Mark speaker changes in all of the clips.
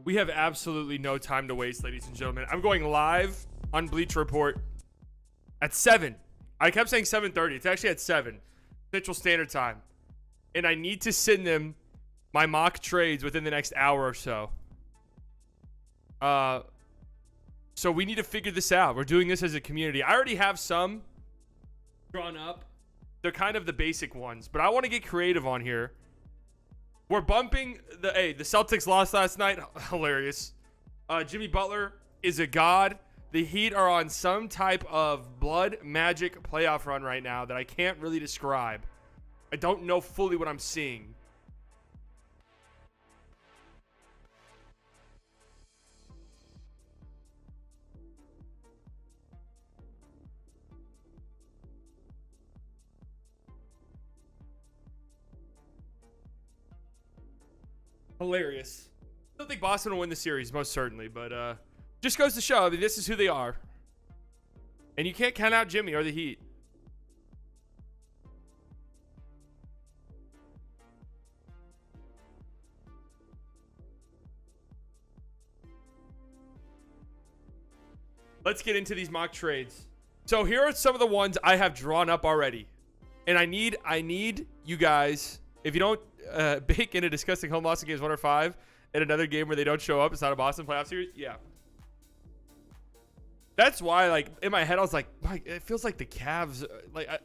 Speaker 1: We have absolutely no time to waste, ladies and gentlemen. I'm going live on Bleacher Report at 7. I kept saying 7:30. It's actually at 7 Central Standard Time. And I need to send them my mock trades within the next hour or so. So we need to figure this out. We're doing this as a community. I already have some drawn up. They're kind of the basic ones, but I want to get creative on here. We're bumping the Celtics lost last night. Hilarious. Jimmy Butler is a god. The Heat are on some type of blood magic playoff run right now that I can't really describe. I don't know fully what I'm seeing. Hilarious. I don't think Boston will win the series, most certainly, but just goes to show, I mean, this is who they are. And you can't count out Jimmy or the Heat. Let's get into these mock trades. So here are some of the ones I have drawn up already. And I need you guys, if you don't bake in a disgusting home loss in games 1 or 5 and another game where they don't show up, it's not a Boston playoff series. Yeah. That's why, like, in my head, I was like, it feels like the Cavs,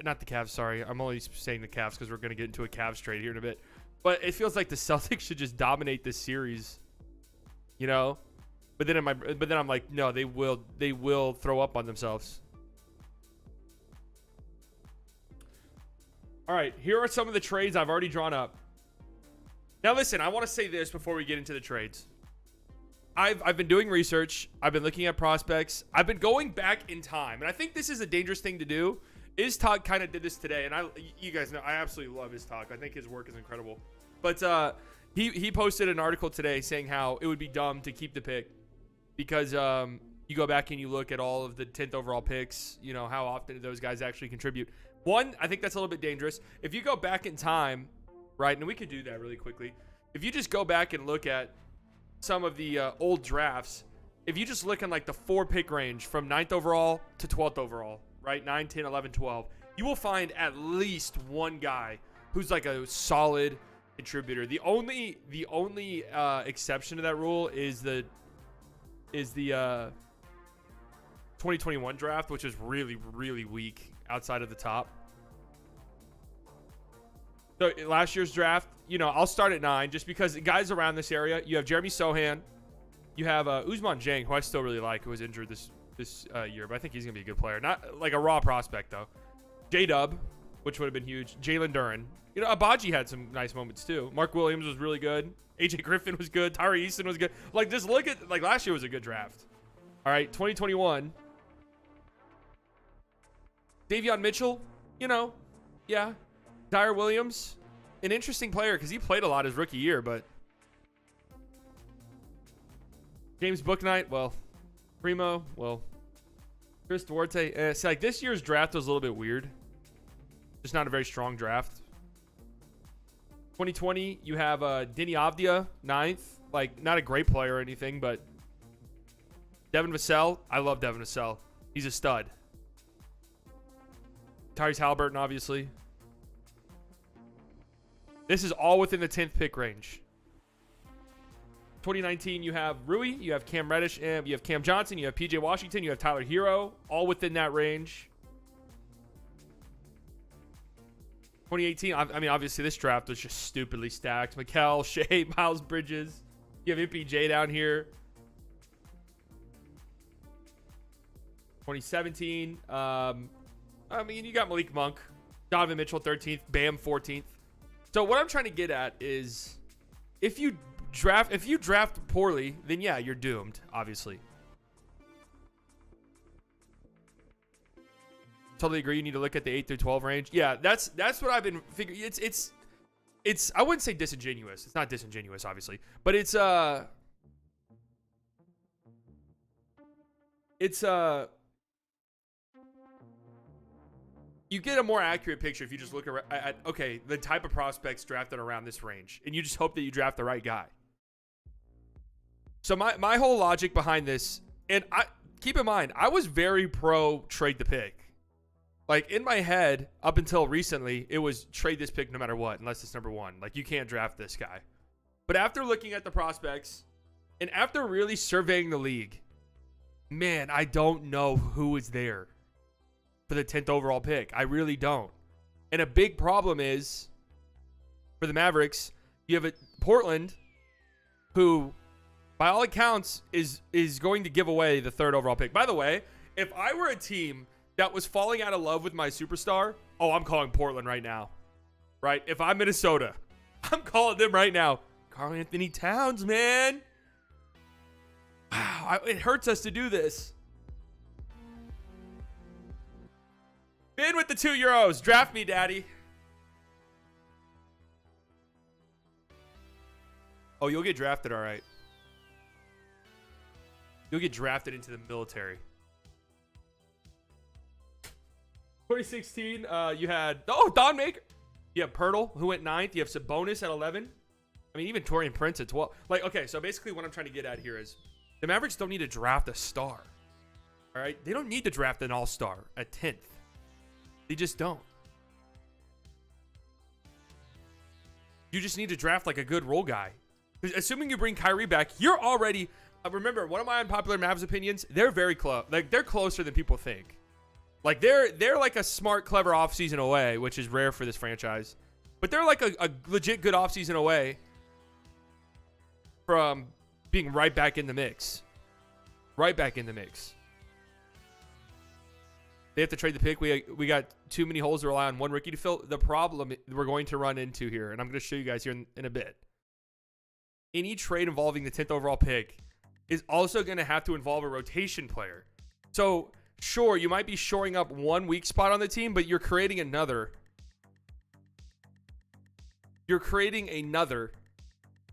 Speaker 1: not the Cavs, sorry. I'm only saying the Cavs because we're going to get into a Cavs trade here in a bit. But it feels like the Celtics should just dominate this series, you know? But then I'm like, no, they will throw up on themselves. All right, here are some of the trades I've already drawn up. Now, listen, I want to say this before we get into the trades. I've been doing research. I've been looking at prospects. I've been going back in time. And I think this is a dangerous thing to do. Iztok kind of did this today. And you guys know, I absolutely love Iztok. I think his work is incredible. But he posted an article today saying how it would be dumb to keep the pick. Because you go back and you look at all of the 10th overall picks. You know, how often do those guys actually contribute? One, I think that's a little bit dangerous. If you go back in time, right, and we could do that really quickly. If you just go back and look at some of the old drafts, if you just look in like the 4-pick range from 9th overall to 12th overall, right, 9, 10, 11, 12, you will find at least one guy who's like a solid contributor. The only exception to that rule is the 2021 draft, which is really, really weak outside of the top. So last year's draft, you know, I'll start at 9 just because guys around this area. You have Jeremy Sohan, you have Ousmane Dieng, who I still really like, who was injured this year, but I think he's gonna be a good player. Not like a raw prospect though. J-Dub, which would have been huge. Jalen Duren. You know, Abaji had some nice moments too. Mark Williams was really good. AJ Griffin was good. Tyree Easton was good. Like, just look at, like, last year was a good draft. All right, 2021. Davion Mitchell, you know, yeah. Dyer Williams, an interesting player because he played a lot his rookie year, but James Bouknight, well, Primo, well, Chris Duarte. See, like, this year's draft was a little bit weird. Just not a very strong draft. 2020, you have Denny Avdia, 9th. Like, not a great player or anything, but Devin Vassell. I love Devin Vassell. He's a stud. Tyrese Halliburton, obviously. This is all within the 10th pick range. 2019, you have Rui, you have Cam Reddish, and you have Cam Johnson, you have PJ Washington, you have Tyler Hero, all within that range. 2018, I mean, obviously this draft was just stupidly stacked. Mikal, Shea, Miles Bridges. You have MPJ down here. 2017, I mean, you got Malik Monk, Donovan Mitchell 13th, Bam 14th. So what I'm trying to get at is, if you draft poorly, then yeah, you're doomed, obviously. Totally agree. You need to look at the 8 through 12 range. Yeah, that's what I've been figuring. It's I wouldn't say disingenuous. It's not disingenuous, obviously, but it's you get a more accurate picture if you just look at okay, the type of prospects drafted around this range, and you just hope that you draft the right guy. So my whole logic behind this, and I keep in mind, I was very pro trade the pick. Like, in my head, up until recently, it was trade this pick no matter what, unless it's number 1. Like, you can't draft this guy. But after looking at the prospects and after really surveying the league, man, I don't know who is there for the 10th overall pick. I really don't. And a big problem is, for the Mavericks, you have Portland, who, by all accounts, is going to give away the 3rd overall pick. By the way, if I were a team that was falling out of love with my superstar, I'm calling Portland right now. Right? If I'm Minnesota, I'm calling them right now. Karl Anthony Towns, man. Wow, it hurts us to do this. Bid with the €2. Draft me, daddy. Oh, you'll get drafted, all right. You'll get drafted into the military. 2016, you had Don Maker. You have Pirtle, who went 9th. You have Sabonis at 11. I mean, even Taurean Prince at 12. Like, okay, so basically what I'm trying to get at here is the Mavericks don't need to draft a star. All right? They don't need to draft an all-star at 10th. They just don't. You just need to draft like a good role guy. Assuming you bring Kyrie back, you're already... remember, one of my unpopular Mavs opinions, they're very close. Like, they're closer than people think. Like, they're like a smart, clever offseason away, which is rare for this franchise. But they're like a legit good offseason away from being right back in the mix. Right back in the mix. They have to trade the pick. We got too many holes to rely on one rookie to fill. The problem we're going to run into here, and I'm going to show you guys here in a bit. Any trade involving the 10th overall pick is also going to have to involve a rotation player. So, sure, you might be shoring up one weak spot on the team, but you're creating another. You're creating another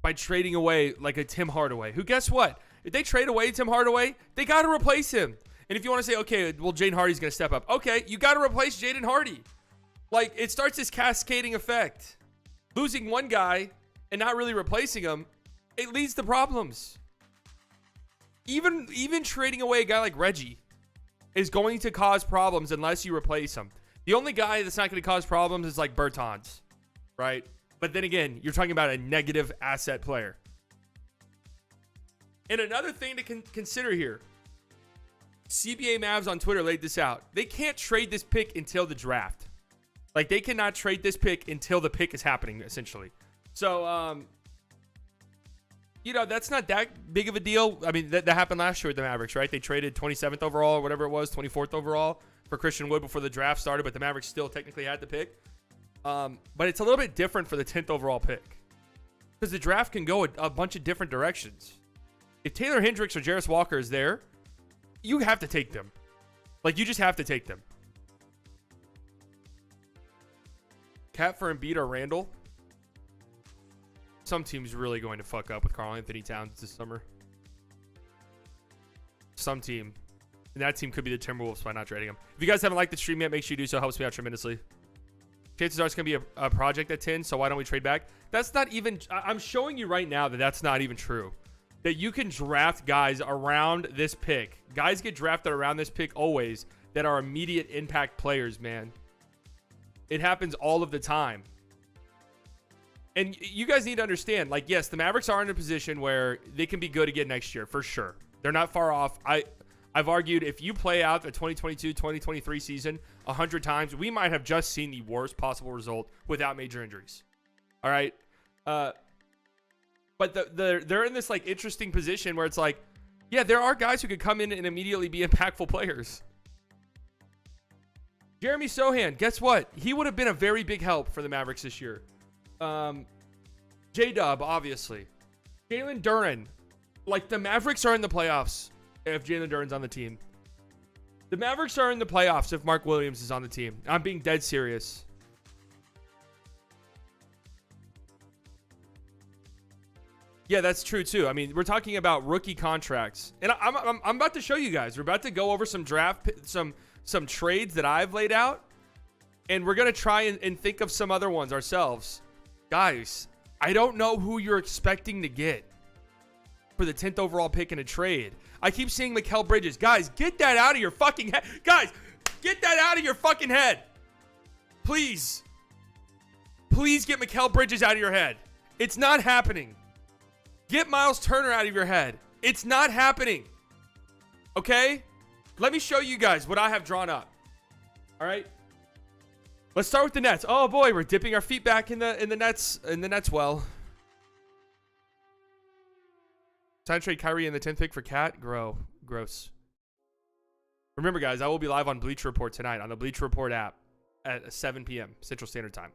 Speaker 1: by trading away like a Tim Hardaway, who, guess what? If they trade away Tim Hardaway, they got to replace him. And if you want to say, okay, well, Jaden Hardy's going to step up. Okay, you got to replace Jaden Hardy. Like, it starts this cascading effect. Losing one guy and not really replacing him, it leads to problems. Even trading away a guy like Reggie is going to cause problems unless you replace him. The only guy that's not going to cause problems is like Bertans, right? But then again, you're talking about a negative asset player. And another thing to consider here, CBA Mavs on Twitter laid this out. They can't trade this pick until the draft. Like, they cannot trade this pick until the pick is happening, essentially. So, that's not that big of a deal. I mean, that happened last year with the Mavericks, right? They traded 27th overall or whatever it was, 24th overall for Christian Wood before the draft started, but the Mavericks still technically had the pick. But it's a little bit different for the 10th overall pick because the draft can go a bunch of different directions. If Taylor Hendricks or Jarris Walker is there, you have to take them. Like, you just have to take them. Cat for Embiid or Randall. Some team's really going to fuck up with Karl Anthony Towns this summer. Some team. And that team could be the Timberwolves by not trading him. If you guys haven't liked the stream yet, make sure you do so. It helps me out tremendously. Chances are it's going to be a project at 10, so why don't we trade back? That's not even... I'm showing you right now that that's not even true. That you can draft guys around this pick. Guys get drafted around this pick always that are immediate impact players, man. It happens all of the time. And you guys need to understand, like, yes, the Mavericks are in a position where they can be good again next year, for sure. They're not far off. I've argued if you play out the 2022-2023 season 100 times, we might have just seen the worst possible result without major injuries. All right? But they're in this, like, interesting position where it's like, yeah, there are guys who could come in and immediately be impactful players. Jeremy Sohan, guess what? He would have been a very big help for the Mavericks this year. J-Dub, obviously. Jalen Duren. Like, the Mavericks are in the playoffs if Jalen Duren's on the team. The Mavericks are in the playoffs if Mark Williams is on the team. I'm being dead serious. Yeah, that's true too. I mean, we're talking about rookie contracts, and I'm about to show you guys. We're about to go over some some trades that I've laid out, and we're gonna try and think of some other ones ourselves, guys. I don't know who you're expecting to get. for the 10th overall pick in a trade. I keep seeing Mikal Bridges. Guys, get that out of your fucking head. Guys, get that out of your fucking head. Please. Please get Mikal Bridges out of your head. It's not happening. Get Miles Turner out of your head. It's not happening. Okay? Let me show you guys what I have drawn up. All right? Let's start with the Nets. Oh boy, we're dipping our feet back in the Nets well. Time to trade Kyrie in the 10th pick for Cat. Gross. Remember, guys, I will be live on Bleacher Report tonight on the Bleacher Report app at 7 p.m. Central Standard Time.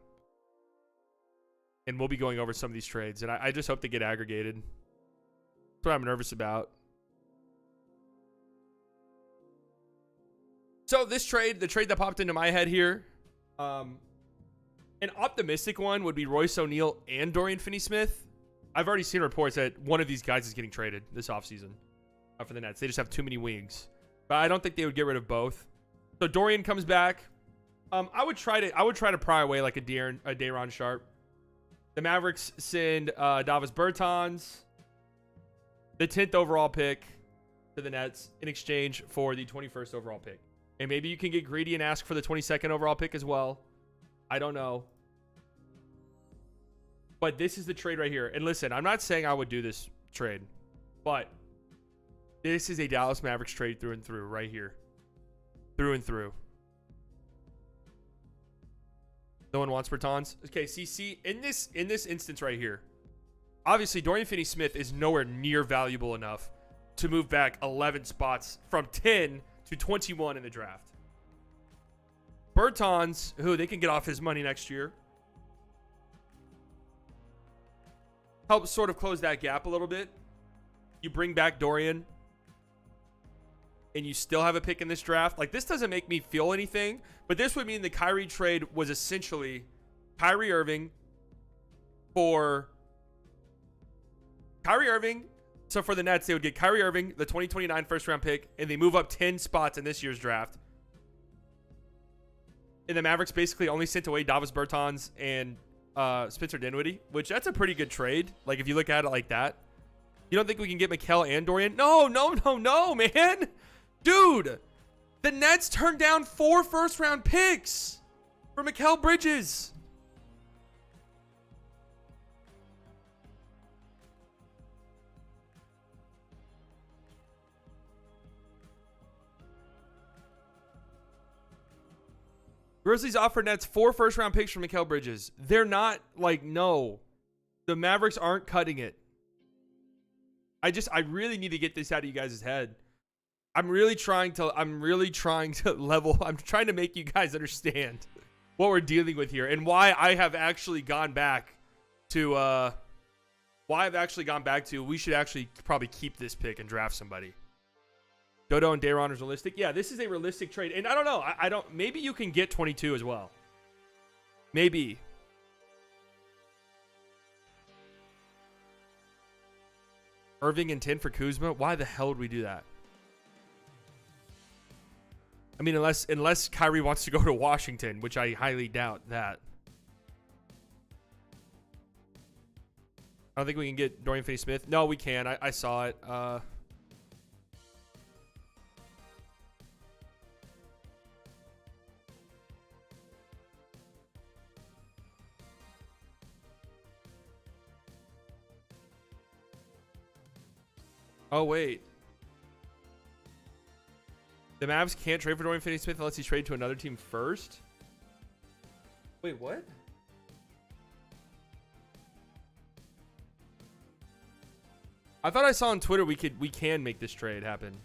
Speaker 1: And we'll be going over some of these trades. And I just hope they get aggregated. That's what I'm nervous about. So this trade, the trade that popped into my head here, an optimistic one would be Royce O'Neal and Dorian Finney-Smith. I've already seen reports that one of these guys is getting traded this offseason for the Nets. They just have too many wings. But I don't think they would get rid of both. So Dorian comes back. I would try to pry away like a Day'Ron Sharp. The Mavericks send Davis Bertans, the 10th overall pick, to the Nets in exchange for the 21st overall pick. And maybe you can get greedy and ask for the 22nd overall pick as well. I don't know. But this is the trade right here. And listen, I'm not saying I would do this trade, but this is a Dallas Mavericks trade through and through right here. Through and through. No one wants Bertans. Okay, see, in this instance right here, obviously Dorian Finney-Smith is nowhere near valuable enough to move back 11 spots from 10 to 21 in the draft. Bertans, who they can get off his money next year, helps sort of close that gap a little bit. You bring back Dorian, and you still have a pick in this draft. Like, this doesn't make me feel anything, but this would mean the Kyrie trade was essentially Kyrie Irving for Kyrie Irving. So for the Nets, they would get Kyrie Irving, the 2029 first-round pick, and they move up 10 spots in this year's draft. And the Mavericks basically only sent away Davis Bertans and Spencer Dinwiddie, which that's a pretty good trade. Like, if you look at it like that. You don't think we can get Mikal and Dorian? No, man. Dude, the Nets turned down 4 first-round picks for Mikal Bridges. Grizzlies offered Nets 4 first-round picks for Mikal Bridges. They're not, like, no. The Mavericks aren't cutting it. I really need to get this out of you guys' head. I'm really trying to level. I'm trying to make you guys understand what we're dealing with here and why I have actually gone back to, we should actually probably keep this pick and draft somebody. Dodo and Day'Ron is realistic. Yeah, this is a realistic trade. And I don't know. Maybe you can get 22 as well. Maybe. Irving and 10 for Kuzma. Why the hell would we do that? I mean, unless Kyrie wants to go to Washington, which I highly doubt that. I don't think we can get Dorian Finney-Smith. No, we can. I saw it. Oh, wait. The Mavs can't trade for Dorian Finney-Smith unless he's traded to another team first? Wait, what? I thought I saw on Twitter we can make this trade happen.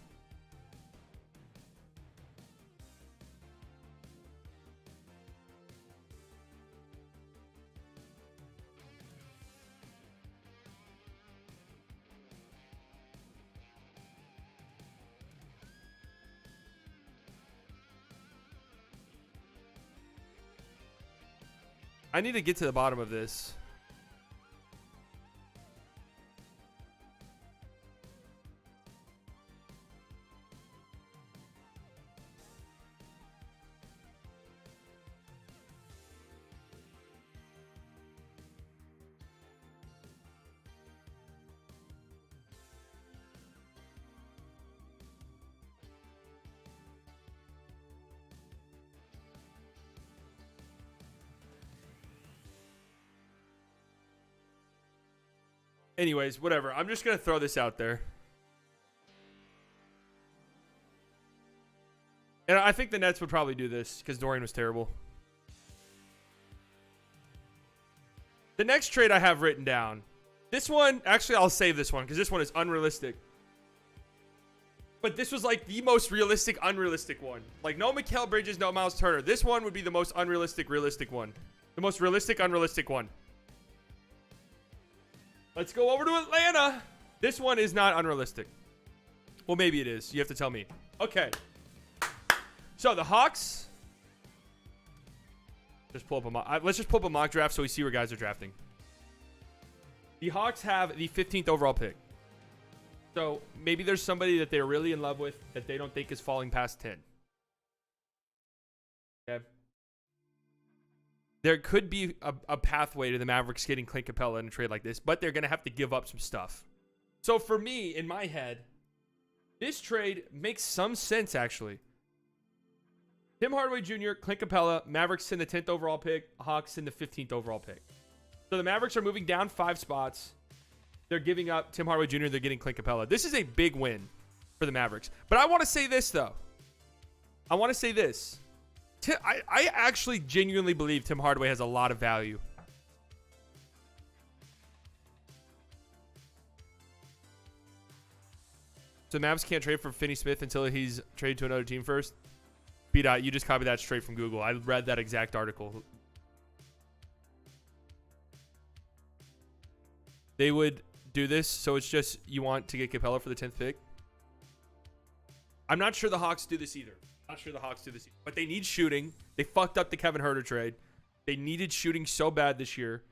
Speaker 1: I need to get to the bottom of this. Anyways, whatever. I'm just going to throw this out there. And I think the Nets would probably do this because Dorian was terrible. The next trade I have written down. This one, actually, I'll save this one because this one is unrealistic. But this was like the most realistic, unrealistic one. Like no Mikal Bridges, no Miles Turner. This one would be the most unrealistic, realistic one. The most realistic, unrealistic one. Let's go over to Atlanta. This one is not unrealistic. Well, maybe it is. You have to tell me. Okay. So the Hawks. Just pull up a mock. Let's just pull up a mock draft so we see where guys are drafting. The Hawks have the 15th overall pick. So maybe there's somebody that they're really in love with that they don't think is falling past 10. Okay. There could be a pathway to the Mavericks getting Clint Capella in a trade like this, but they're going to have to give up some stuff. So for me, in my head, this trade makes some sense, actually. Tim Hardaway Jr., Clint Capella, Mavericks in the 10th overall pick, Hawks in the 15th overall pick. So the Mavericks are moving down 5 spots. They're giving up Tim Hardaway Jr., they're getting Clint Capella. This is a big win for the Mavericks. But I want to say this, though. I want to say this. I actually genuinely believe Tim Hardaway has a lot of value. So the Mavs can't trade for Finney Smith until he's traded to another team first? B-Dot, you just copied that straight from Google. I read that exact article. They would do this, so it's just you want to get Capella for the 10th pick? I'm not sure the Hawks do this either. But they need shooting. They fucked up the Kevin Huerter trade. They needed shooting so bad this year.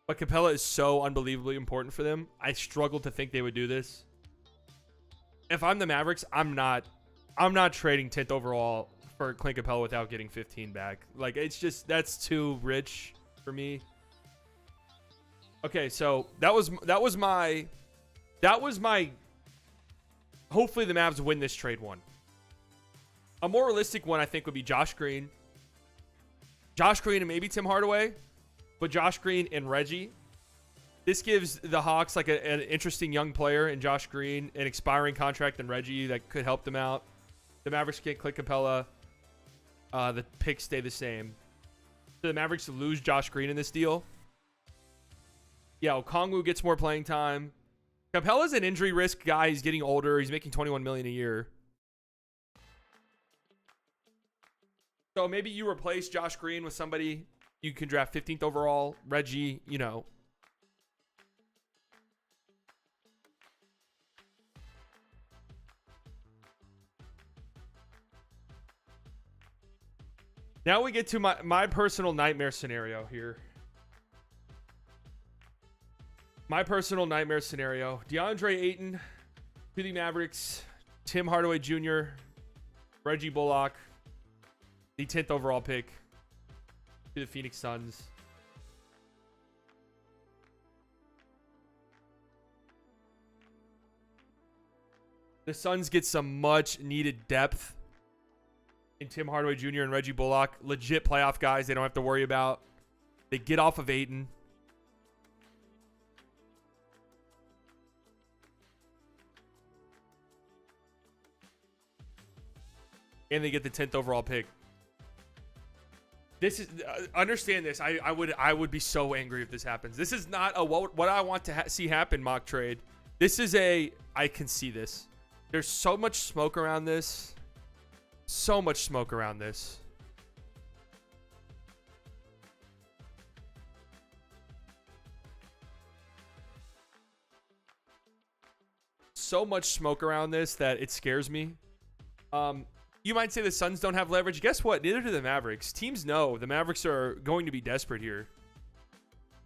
Speaker 1: But Capella is so unbelievably important for them. I struggle to think they would do this. If I'm the Mavericks, I'm not trading 10th overall for Clint Capella without getting 15 back. Like, it's just, that's too rich for me. Okay, so that was my hopefully the Mavs win this trade one. A more realistic one, I think, would be Josh Green. Josh Green and maybe Tim Hardaway, but Josh Green and Reggie. This gives the Hawks like an interesting young player in Josh Green, an expiring contract in Reggie that could help them out. The Mavericks get Clint Capella. The picks stay the same. So the Mavericks lose Josh Green in this deal. Yeah, Okongwu gets more playing time. Capella's an injury risk guy. He's getting older. He's making $21 million a year. So maybe you replace Josh Green with somebody you can draft 15th overall. Reggie, you know. Now we get to my personal nightmare scenario here. My personal nightmare scenario. DeAndre Ayton to the Mavericks. Tim Hardaway Jr. Reggie Bullock. The 10th overall pick to the Phoenix Suns. The Suns get some much needed depth in Tim Hardaway Jr. and Reggie Bullock. Legit playoff guys they don't have to worry about. They get off of Ayton. And they get the 10th overall pick. This is understand this. I would be so angry if this happens. This is not a what I want to see happen mock trade. This is a I can see this. There's so much smoke around this. So much smoke around this. So much smoke around this that it scares me. You might say the Suns don't have leverage. Guess what? Neither do the Mavericks. Teams know the Mavericks are going to be desperate here.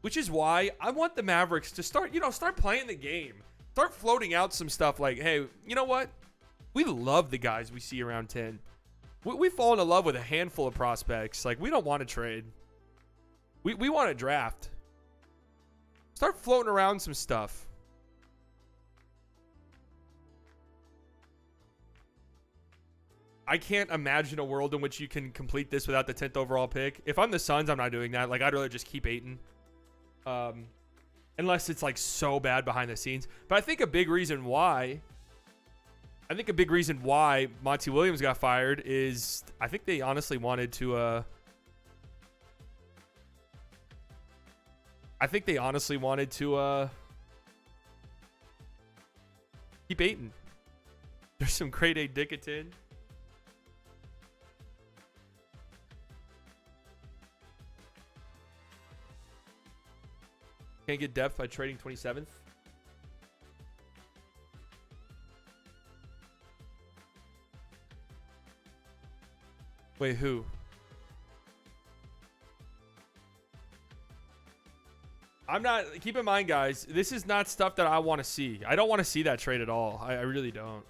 Speaker 1: Which is why I want the Mavericks to start playing the game. Start floating out some stuff like, hey, you know what? We love the guys we see around 10. We've fallen in love with a handful of prospects. Like, we don't want to trade. We want to draft. Start floating around some stuff. I can't imagine a world in which you can complete this without the 10th overall pick. If I'm the Suns, I'm not doing that. Like, I'd rather just keep Ayton. unless it's like so bad behind the scenes. But I think a big reason why Monty Williams got fired is I think they honestly wanted to keep Ayton. There's some grade A Dickinson. Can't get depth by trading 27th. Wait, who? I'm not. Keep in mind, guys, this is not stuff that I want to see. I don't want to see that trade at all. I really don't.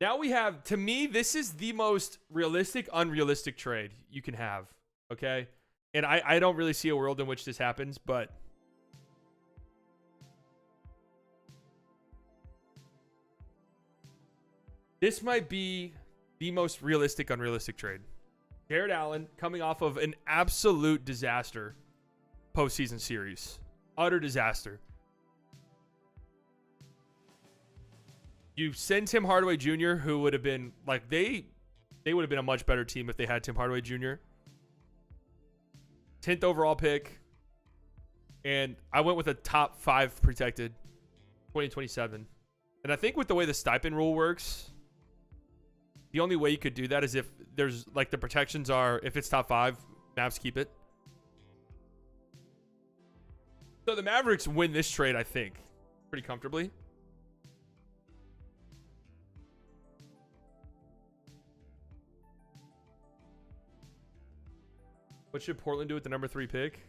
Speaker 1: Now we have, to me, this is the most realistic, unrealistic trade you can have. Okay? And I don't really see a world in which this happens, but this might be the most realistic, unrealistic trade. Jared Allen coming off of an absolute disaster postseason series. Utter disaster. You send Tim Hardaway Jr., who would have been like they would have been a much better team if they had Tim Hardaway Jr. 10th overall pick. And I went with a top 5 protected 2027. And I think with the way the stipend rule works, the only way you could do that is if there's like the protections are, if it's top 5, Mavs keep it. So the Mavericks win this trade, I think, pretty comfortably. What should Portland do with the number 3 pick?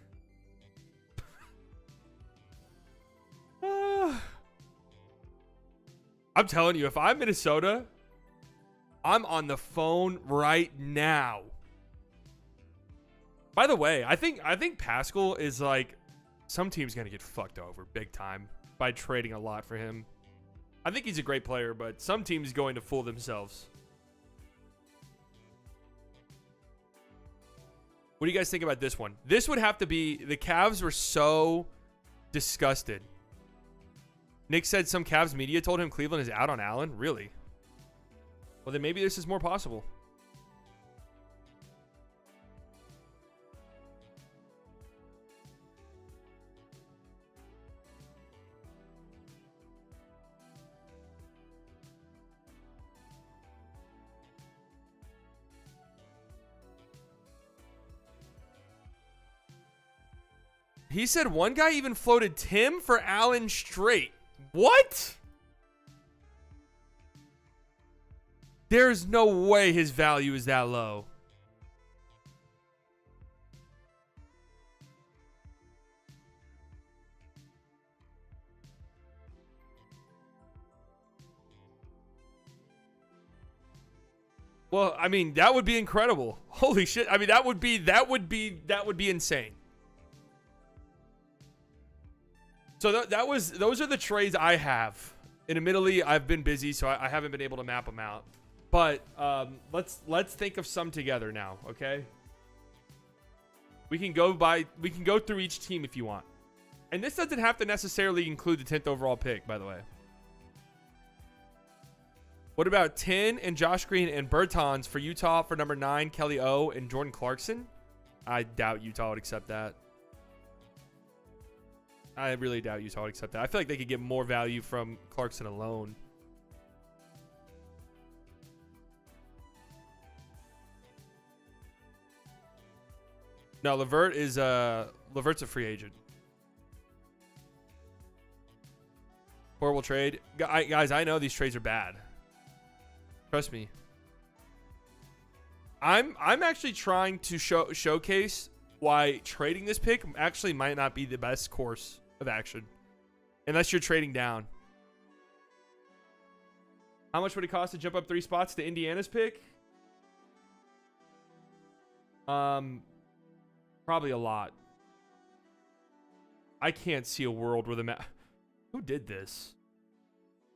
Speaker 1: I'm telling you, if I'm Minnesota, I'm on the phone right now. By the way, I think Pascal is like, some team's gonna get fucked over big time by trading a lot for him. I think he's a great player, but some team's going to fool themselves. What do you guys think about this one? This would have to be, the Cavs were so disgusted. Nick said some Cavs media told him Cleveland is out on Allen. Really? Well, then maybe this is more possible. He said one guy even floated Tim for Allen straight. What? There's no way his value is that low. Well, I mean, that would be incredible. Holy shit. I mean, that would be insane. So those are the trades I have. And admittedly, I've been busy, so I haven't been able to map them out. But let's think of some together now, okay? We can go through each team if you want. And this doesn't have to necessarily include the 10th overall pick, by the way. What about 10 and Josh Green and Bertans for Utah for number 9, Kelly O and Jordan Clarkson? I doubt Utah would accept that. I really doubt Utah would accept that. I feel like they could get more value from Clarkson alone. No, Levert's a free agent. Horrible trade. Guys, I know these trades are bad. Trust me. I'm actually trying to showcase why trading this pick actually might not be the best course of action, unless you're trading down. How much would it cost to jump up 3 spots to Indiana's pick? Probably a lot. I can't see a world where who did this?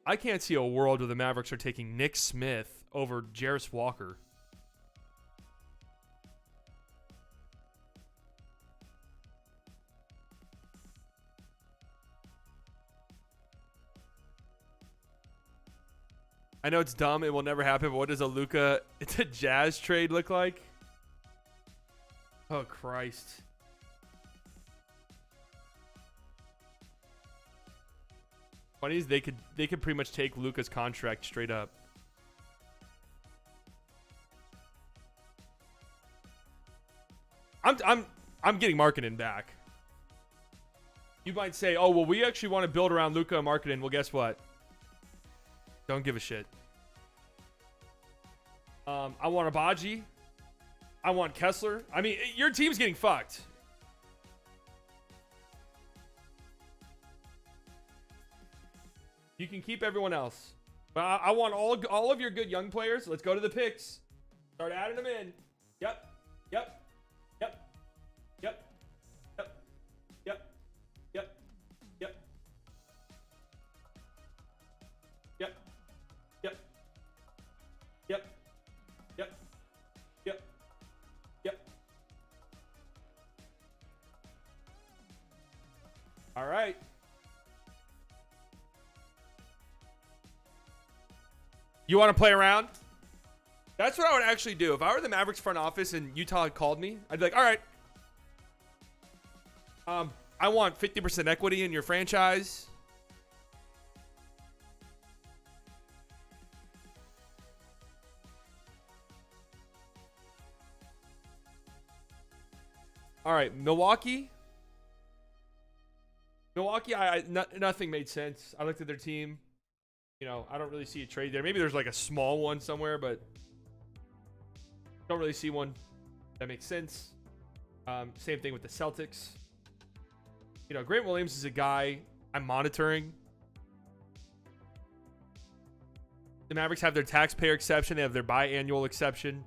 Speaker 1: I can't see a world where the Mavericks are taking Nick Smith over Jarris Walker. I know it's dumb. It will never happen. But what does a Luka to Jazz trade look like? Oh, Christ. Funny is they could pretty much take Luka's contract straight up. I'm getting Markkanen back. You might say, oh, well, we actually want to build around Luka and Markkanen. Well, guess what? Don't give a shit. I want Abaji. I want Kessler. I mean, your team's getting fucked. You can keep everyone else. But I want all of your good young players. Let's go to the picks. Start adding them in. Yep. Yep. Yep. Yep. Yep. Yep. Yep. Yep. Yep. Yep. Yep. Yep. Yep. Yep. All right. You want to play around? That's what I would actually do. If I were the Mavericks front office and Utah had called me, I'd be like, all right. I want 50% equity in your franchise. All right, Milwaukee. Nothing made sense. I looked at their team. You know, I don't really see a trade there. Maybe there's like a small one somewhere, but don't really see one that makes sense. Same thing with the Celtics. You know, Grant Williams is a guy I'm monitoring. The Mavericks have their taxpayer exception. They have their biannual exception.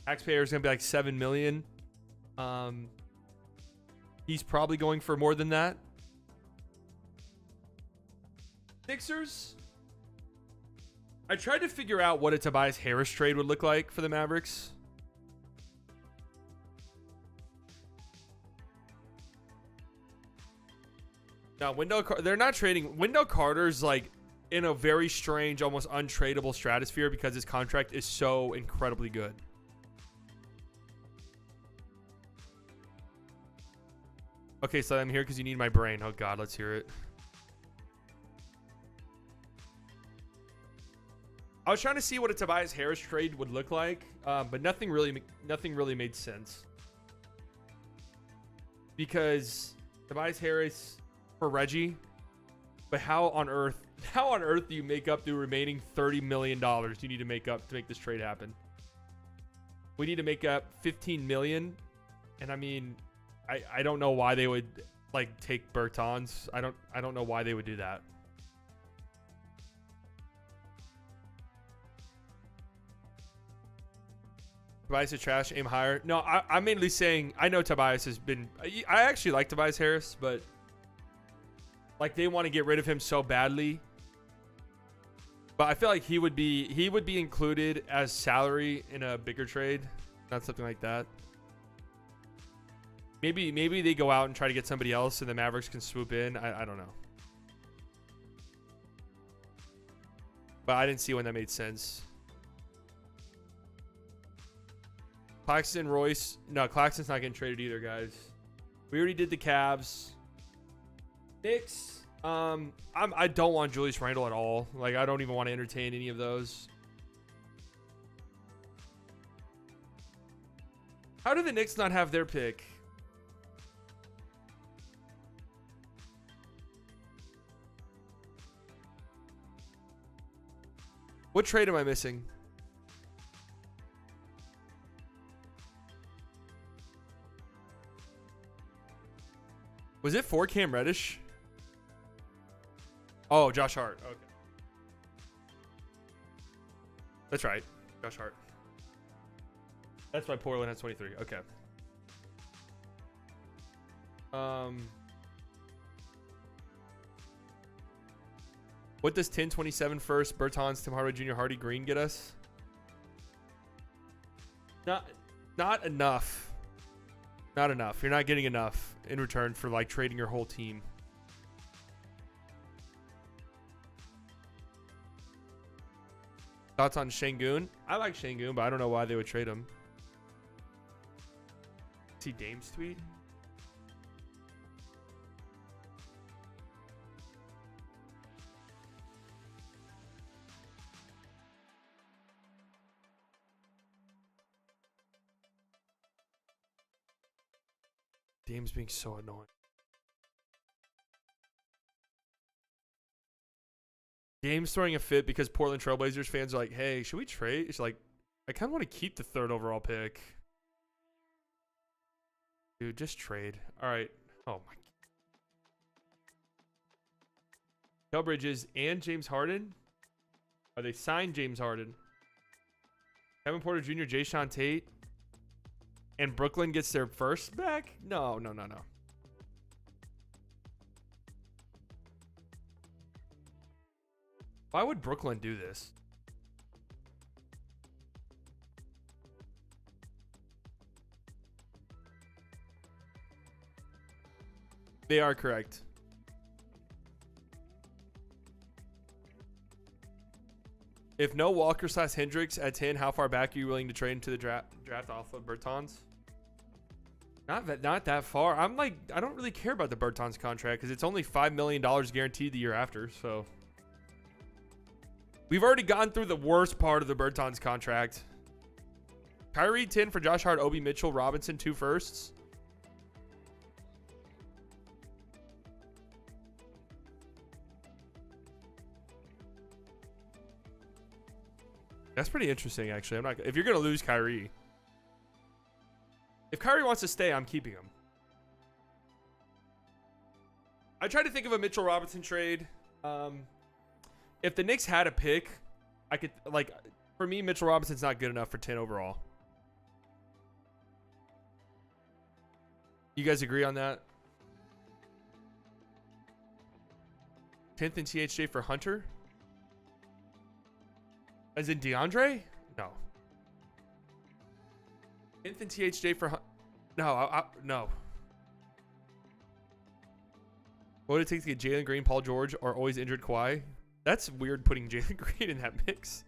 Speaker 1: Taxpayer is going to be like $7 million. He's probably going for more than that. Sixers. I tried to figure out what a Tobias Harris trade would look like for the Mavericks. Now, they're not trading. Wendell Carter's like in a very strange, almost untradeable stratosphere because his contract is so incredibly good. Okay, so I'm here because you need my brain. Oh God, let's hear it. I was trying to see what a Tobias Harris trade would look like, but nothing really made sense. Because Tobias Harris for Reggie, but how on earth do you make up the remaining $30 million you need to make up to make this trade happen? We need to make up $15 million, and I mean, I don't know why they would like take Bertans. I don't know why they would do that. Tobias is trash, aim higher. No, I'm mainly saying I know Tobias has been. I actually like Tobias Harris, but like they want to get rid of him so badly. But I feel like he would be included as salary in a bigger trade, not something like that. Maybe they go out and try to get somebody else, and the Mavericks can swoop in. I don't know. But I didn't see when that made sense. Claxton, Royce. No, Claxton's not getting traded either, guys. We already did the Cavs. Knicks. I don't want Julius Randle at all. Like, I don't even want to entertain any of those. How do the Knicks not have their pick? What trade am I missing? Was it for Cam Reddish? Oh, Josh Hart. Okay. That's right. Josh Hart. That's why Portland has 23. Okay. What does 10-27 first, Bertans, Tim Hardaway Jr., Hardy, Green get us? Not enough. Not enough. You're not getting enough in return for like trading your whole team. Thoughts on Şengün? I like Şengün, but I don't know why they would trade him. See Dame's tweet? Dame's being so annoying. Dame's throwing a fit because Portland Trailblazers fans are like, hey, should we trade? It's like, I kind of want to keep the 3rd overall pick. Dude, just trade. All right. Oh, my God. Mikal Bridges and James Harden? Are they signed James Harden? Kevin Porter Jr., Jayshawn Tate? And Brooklyn gets their first back? No. Why would Brooklyn do this? They are correct. If no Walker / Hendricks at 10, how far back are you willing to trade into the draft off of Bertans? Not that far. I'm like, I don't really care about the Bertans contract because it's only $5 million guaranteed the year after. So we've already gone through the worst part of the Bertans contract. Kyrie 10 for Josh Hart, Obi Mitchell, Robinson 2 firsts. That's pretty interesting, actually. I'm not. If you're gonna lose Kyrie, if Kyrie wants to stay, I'm keeping him. I tried to think of a Mitchell Robinson trade. If the Knicks had a pick, I could like. For me, Mitchell Robinson's not good enough for 10 overall. You guys agree on that? 10th in THJ for Hunter? As in DeAndre? No. 10th in THJ for no. No. What would it take to get Jalen Green, Paul George, or always injured Kawhi? That's weird putting Jalen Green in that mix.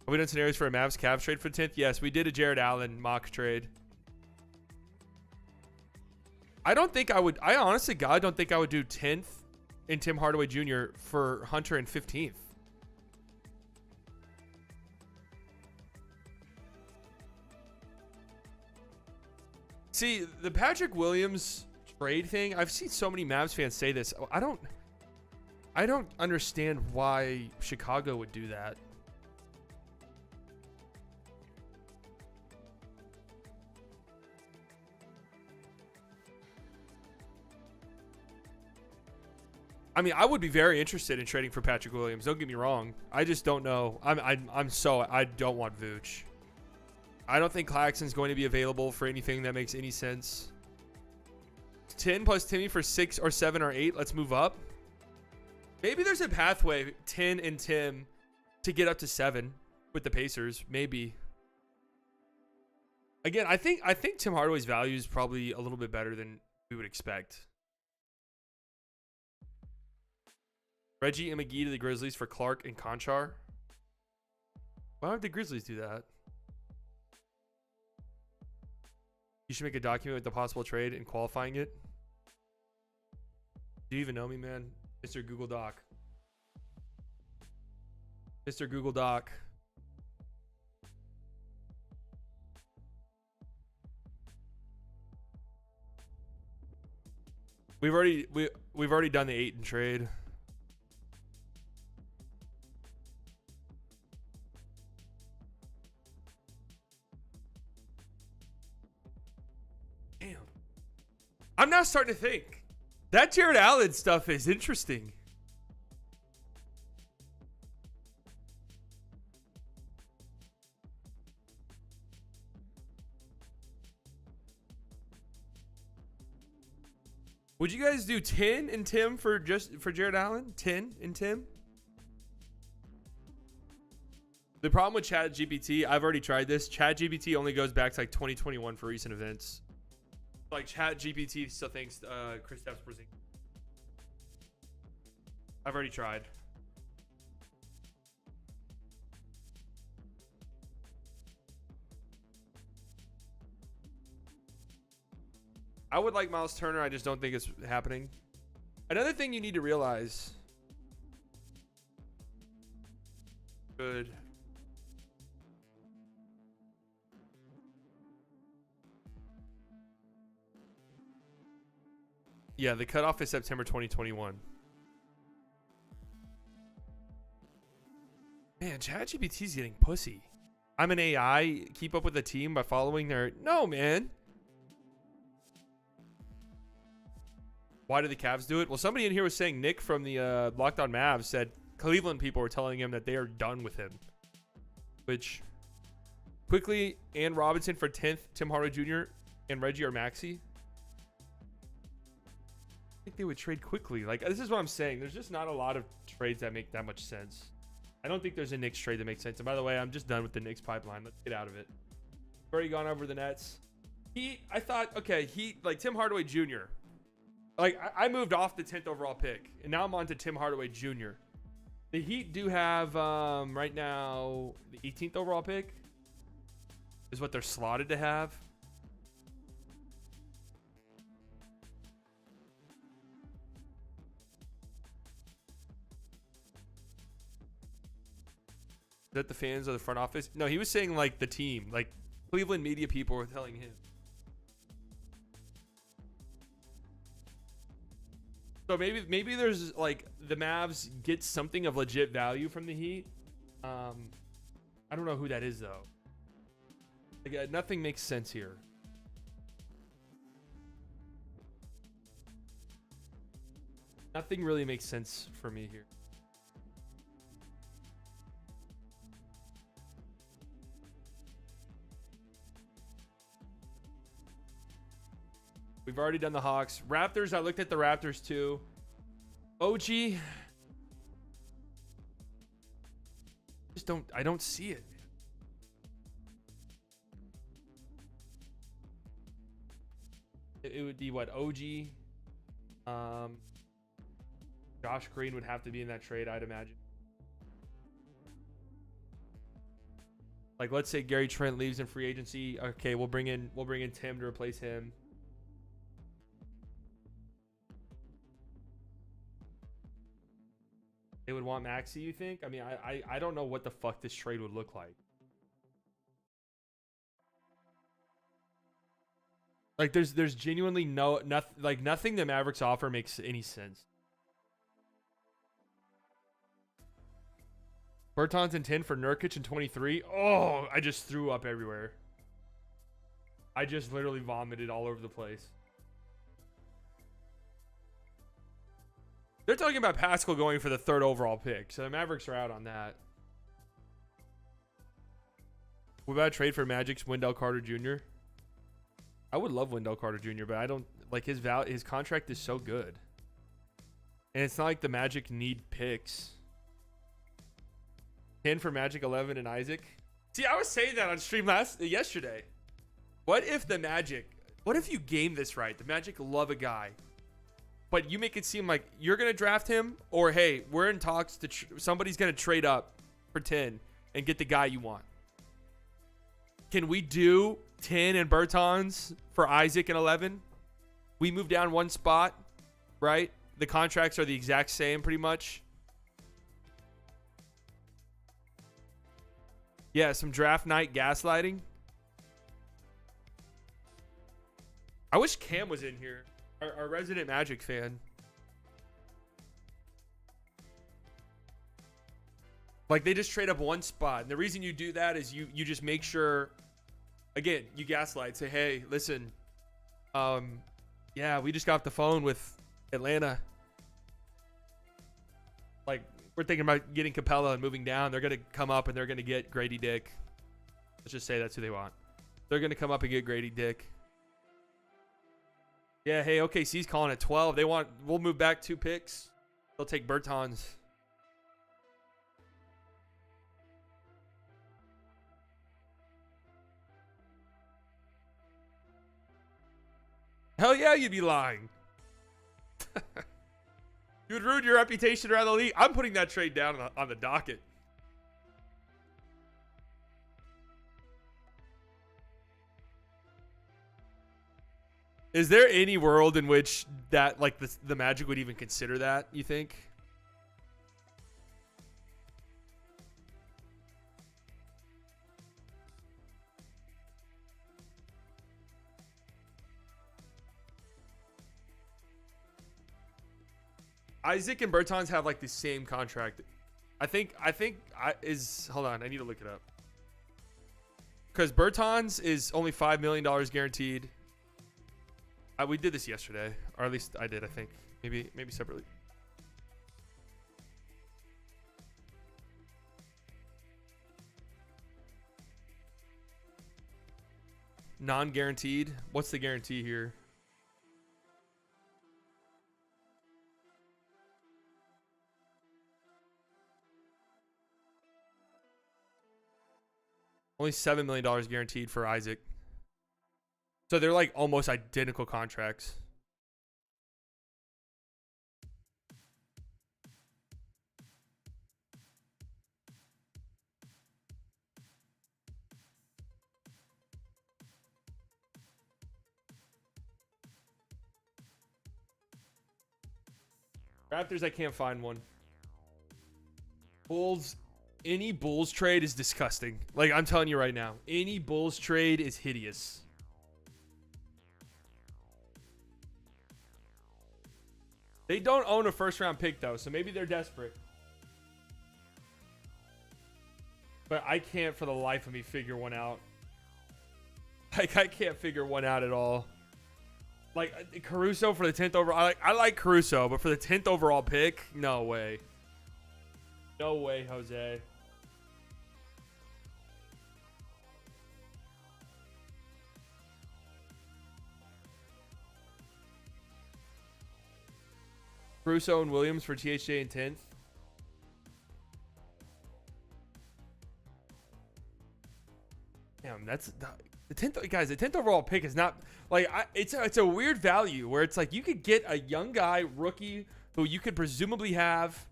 Speaker 1: Have we done scenarios for a Mavs Cavs trade for 10th? Yes, we did a Jared Allen mock trade. I honestly, God, don't think I would do 10th in Tim Hardaway Jr. for Hunter and 15th. See, the Patrick Williams trade thing, I've seen so many Mavs fans say this. I don't understand why Chicago would do that. I mean, I would be very interested in trading for Patrick Williams. Don't get me wrong. I just don't know. I don't want Vooch. I don't think Claxton's going to be available for anything that makes any sense. 10 plus Timmy for 6 or 7 or 8. Let's move up. Maybe there's a pathway, 10 and Tim, to get up to 7 with the Pacers. Maybe. Again, I think Tim Hardaway's value is probably a little bit better than we would expect. Reggie and McGee to the Grizzlies for Clark and Conchar. Why would the Grizzlies do that? You should make a document with the possible trade and qualifying it. Do you even know me, man? Mr. Google Doc. Mr. Google Doc. We've already done the 8 in trade. Damn. I'm now starting to think that Jared Allen stuff is interesting. Would you guys do 10 and Tim for Jared Allen? 10 and Tim? The problem with ChatGPT, I've already tried this. ChatGPT only goes back to like 2021 for recent events. Like ChatGPT still thinks Kristaps Porzingis. I've already tried. I would like Miles Turner. I just don't think it's happening. Another thing you need to realize. Good. Yeah, the cutoff is September 2021. Man, ChatGPT's getting pussy. I'm an AI. Keep up with the team by following their... No, man. Why do the Cavs do it? Well, somebody in here was saying Nick from the Locked On Mavs said Cleveland people were telling him that they are done with him. Which, quickly, and Robinson for 10th, Tim Hardaway Jr. and Reggie or Maxey. I think they would trade quickly. Like, this is what I'm saying. There's just not a lot of trades that make that much sense. I don't think there's a Knicks trade that makes sense. And by the way, I'm just done with the Knicks pipeline. Let's get out of it. Already gone over the Nets. Heat, I thought, okay, Heat, like Tim Hardaway Jr. Like, I moved off the 10th overall pick, and now I'm on to Tim Hardaway Jr. The Heat do have, right now, the 18th overall pick is what they're slotted to have. Is that the fans of the front office? No, he was saying, like, the team. Like, Cleveland media people were telling him. So maybe there's, like, the Mavs get something of legit value from the Heat. I don't know who that is, though. Like, nothing makes sense here. Nothing really makes sense for me here. We've already done the Hawks. Raptors, I looked at the Raptors too. OG. I don't see it. It would be what? OG. Josh Green would have to be in that trade, I'd imagine. Like, let's say Gary Trent leaves in free agency. Okay, we'll bring in Tim to replace him. They would want Maxey, you think? I mean, I don't know what the fuck this trade would look like. Like, there's genuinely nothing the Mavericks offer makes any sense. Bertans and 10 for Nurkic in 23. Oh, I just threw up everywhere. I just literally vomited all over the place. They're talking about Pascal going for the 3rd overall pick. So the Mavericks are out on that. What about a trade for Magic's Wendell Carter Jr.? I would love Wendell Carter Jr., but I don't like his contract is so good. And it's not like the Magic need picks. 10 for Magic, 11 and Isaac. See, I was saying that on stream yesterday. What if you game this right? The Magic love a guy. But you make it seem like you're going to draft him, or hey, we're in talks to somebody's going to trade up for 10 and get the guy you want. Can we do 10 and Bertans for Isaac and 11? We move down one spot, right? The contracts are the exact same pretty much. Yeah, some draft night gaslighting. I wish Cam was in here. Our resident Magic fan. Like, they just trade up one spot. And the reason you do that is you just make sure, again, you gaslight. Say, hey, listen, yeah, we just got off the phone with Atlanta. Like, we're thinking about getting Capella and moving down. They're going to come up and they're going to get Grady Dick. Let's just say that's who they want. They're going to come up and get Grady Dick. Yeah, hey, OKC's calling at 12. We'll move back 2 picks. They'll take Bertans. Hell yeah, you'd be lying. You would ruin your reputation around the league. I'm putting that trade down on the docket. Is there any world in which that, like, the Magic would even consider that, you think? Isaac and Bertans have like the same contract. I think hold on, I need to look it up. Because Bertans is only $5 million guaranteed. We did this yesterday, or at least I did, I think. Maybe separately. Non-guaranteed. What's the guarantee here? Only $7 million guaranteed for Isaac. So they're like almost identical contracts. Raptors, I can't find one. Bulls, any Bulls trade is disgusting. Like, I'm telling you right now, any Bulls trade is hideous. They don't own a first-round pick, though, so maybe they're desperate. But I can't for the life of me figure one out. Like, I can't figure one out at all. Like, Caruso for the 10th overall. I like Caruso, but for the 10th overall pick, no way. No way, Jose. Caruso and Williams for THJ and 10th. Damn, that's the 10th, guys. The 10th overall pick is not like it's a weird value where it's like you could get a young guy, rookie, who you could presumably have.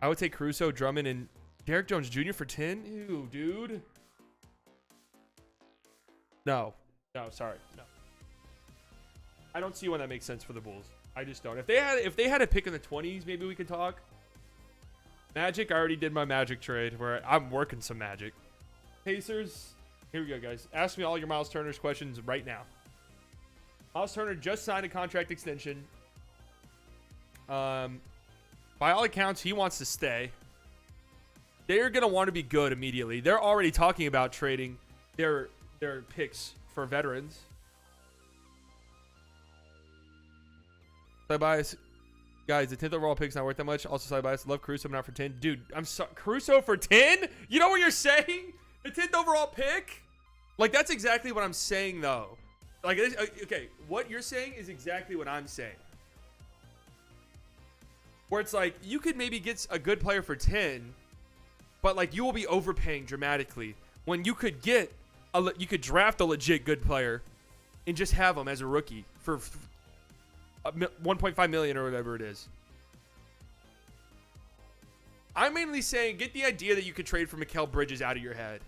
Speaker 1: I would take Caruso, Drummond, and Derek Jones Jr. for 10. Ew, dude. No, sorry, no. I don't see when that makes sense for the Bulls. I just don't. If they had a pick in the 20s, maybe we could talk. Magic, I already did my Magic trade where I'm working some Magic. Pacers, here we go, guys. Ask me all your Miles Turner's questions right now. Miles Turner just signed a contract extension. By all accounts, he wants to stay. They're going to want to be good immediately. They're already talking about trading their picks for veterans. Side bias. Guys, the 10th overall pick's not worth that much. Also, side bias. Love Caruso, but not for 10. Dude, I'm sorry. Caruso for 10? You know what you're saying? The 10th overall pick? Like, that's exactly what I'm saying, though. Like, okay, what you're saying is exactly what I'm saying. Where it's like, you could maybe get a good player for 10, but, like, you will be overpaying dramatically. When you could get, you could draft a legit good player and just have him as a rookie for 1.5 million or whatever it is. I'm mainly saying get the idea that you could trade for Mikal Bridges out of your head.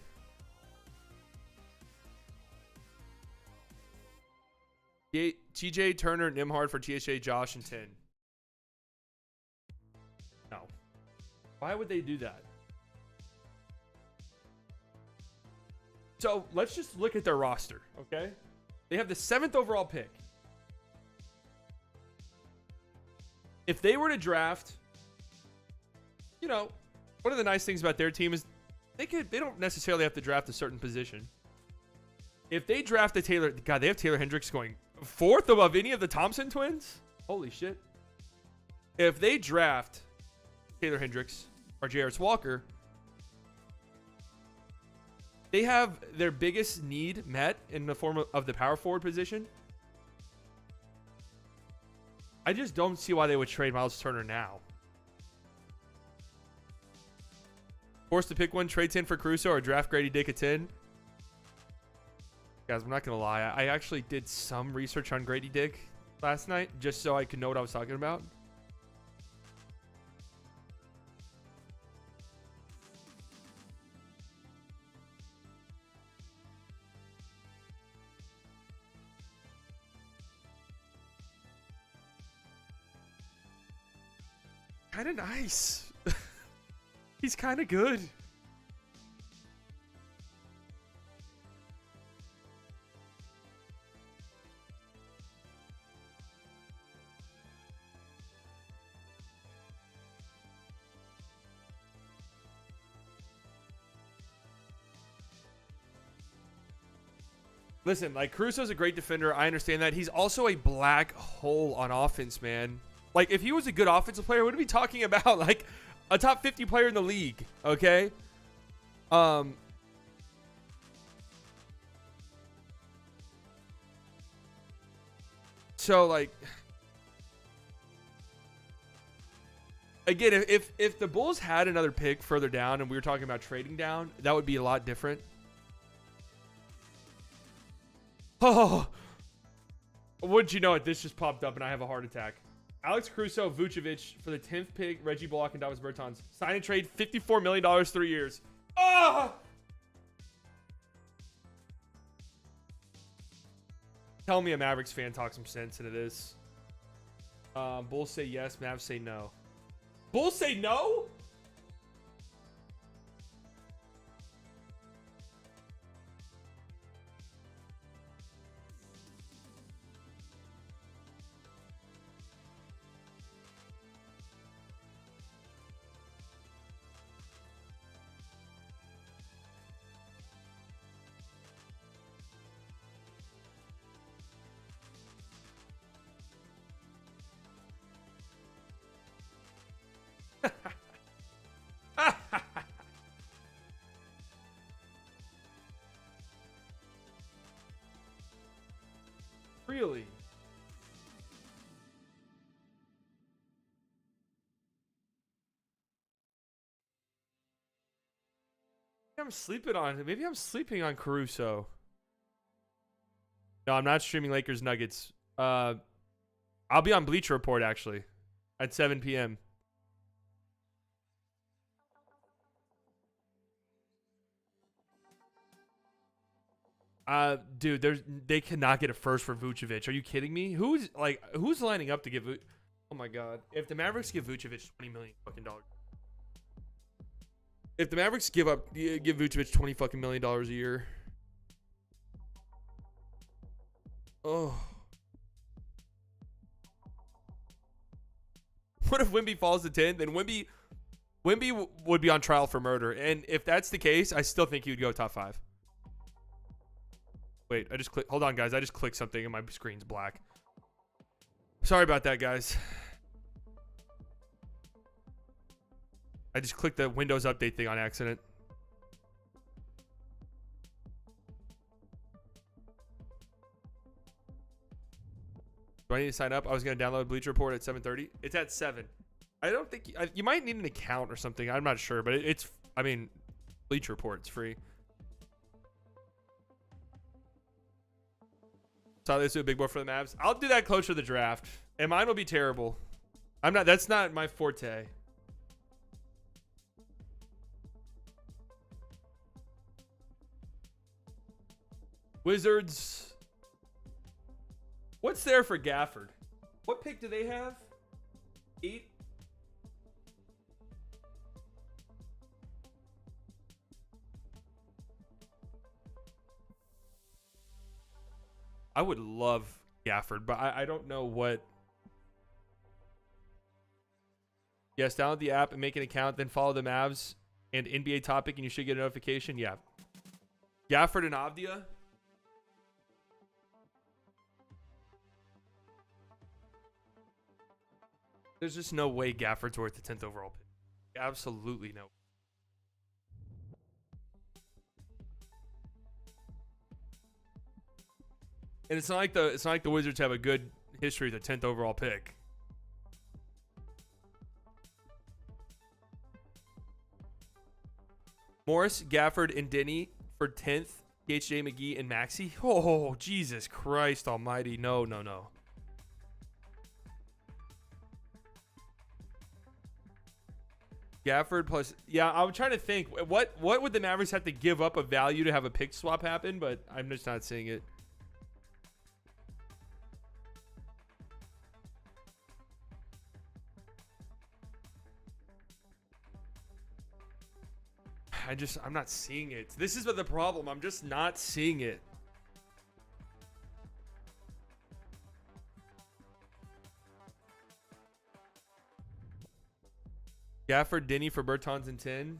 Speaker 1: TJ Turner, Nimhard for THA, Josh, and 10. No. Why would they do that? So let's just look at their roster, okay? They have the 7th overall pick. If they were to draft, you know, one of the nice things about their team is they don't necessarily have to draft a certain position. If they draft a Taylor, God, they have Taylor Hendricks going 4th above any of the Thompson twins. Holy shit. If they draft Taylor Hendricks or Jarris Walker, they have their biggest need met in the form of the power forward position. I just don't see why they would trade Miles Turner now. Forced to pick one, trade 10 for Caruso or draft Grady Dick at 10. Guys, I'm not going to lie. I actually did some research on Grady Dick last night just so I could know what I was talking about. Kind of nice. He's kind of good. Listen, like, Caruso's a great defender. I understand that. He's also a black hole on offense, man. Like, if he was a good offensive player, we'd be talking about, like, a top 50 player in the league, okay? So, like, again, if the Bulls had another pick further down and we were talking about trading down, that would be a lot different. Oh, wouldn't you know it? This just popped up and I have a heart attack. Alex Caruso, Vucevic for the 10th pick, Reggie Bullock and Davis Bertans. Sign and trade, $54 million, 3 years. Oh! Tell me a Mavericks fan talk some sense into this. Bulls say yes, Mavs say no. Bulls say no? Really? I'm sleeping on. Maybe I'm sleeping on Caruso. No, I'm not streaming Lakers Nuggets. I'll be on Bleacher Report actually at 7 p.m. Dude, they cannot get a first for Vucevic. Are you kidding me? Who's lining up to give? Oh my god! If the Mavericks give Vucevic $20 million fucking dollars, if the Mavericks give Vucevic $20 fucking million a year, oh. What if Wemby falls to 10? Then Wemby would be on trial for murder. And if that's the case, I still think he would go top 5. Wait, I just clicked. Hold on, guys. I just clicked something and my screen's black. Sorry about that, guys. I just clicked the Windows Update thing on accident. Do I need to sign up? I was going to download Bleacher Report at 7:30. It's at 7. I don't think you might need an account or something. I'm not sure, but it's, I mean, Bleacher Report's free. So let's do a big board for the Mavs. I'll do that closer to the draft, and mine will be terrible. That's not my forte. Wizards. What's there for Gafford? What pick do they have? 8? I would love Gafford, but I don't know what. Yes, download the app and make an account, then follow the Mavs and NBA topic, and you should get a notification. Yeah. Gafford and Avdia. There's just no way Gafford's worth the 10th overall pick. Absolutely no. And it's not like the Wizards have a good history with the 10th overall pick. Morris, Gafford, and Denny for 10th. THJ McGee and Maxey. Oh, Jesus Christ almighty. No. Gafford plus, yeah, I'm trying to think. What would the Mavericks have to give up of value to have a pick swap happen? But I'm just not seeing it. I'm not seeing it. This is what the problem. I'm just not seeing it. Gafford, Denny for Bertans and 10.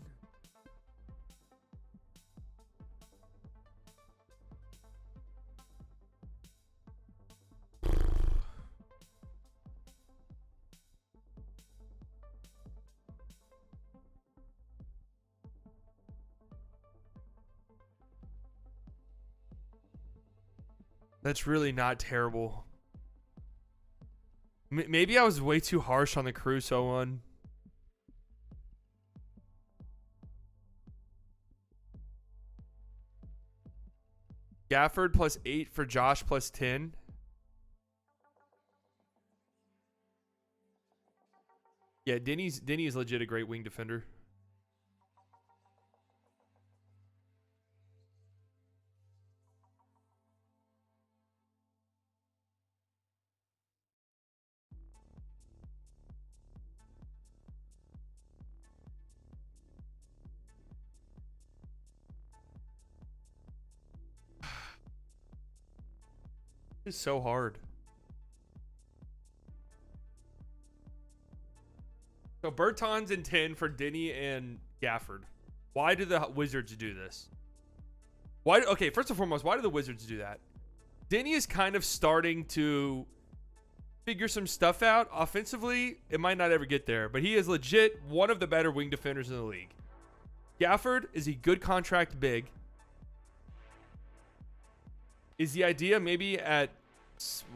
Speaker 1: That's really not terrible. Maybe I was way too harsh on the Caruso one. Gafford plus 8 for Josh plus 10. Yeah, Denny's legit a great wing defender. It's so hard. So Bertans and 10 for Denny and Gafford. Why do the Wizards do this? Why? Okay, first and foremost, why do the Wizards do that? Denny is kind of starting to figure some stuff out. Offensively, it might not ever get there, but he is legit one of the better wing defenders in the league. Gafford is a good contract big. Is the idea maybe at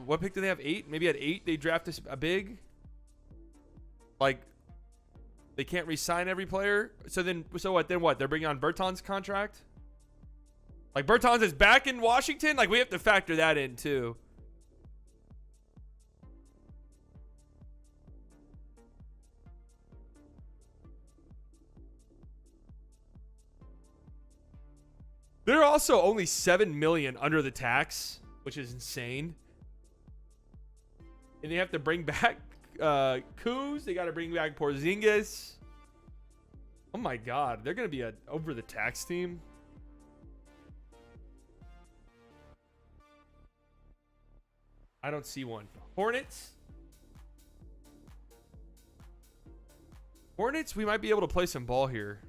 Speaker 1: what pick do they have? 8? Maybe at 8 they draft a big. Like they can't re-sign every player. So what? Then what? They're bringing on Bertans' contract. Like Bertans is back in Washington. Like we have to factor that in too. They're also only $7 million under the tax, which is insane. And they have to bring back Kuz. They got to bring back Porzingis. Oh my God, they're gonna be a over the tax team. I don't see one. Hornets. Hornets, we might be able to play some ball here.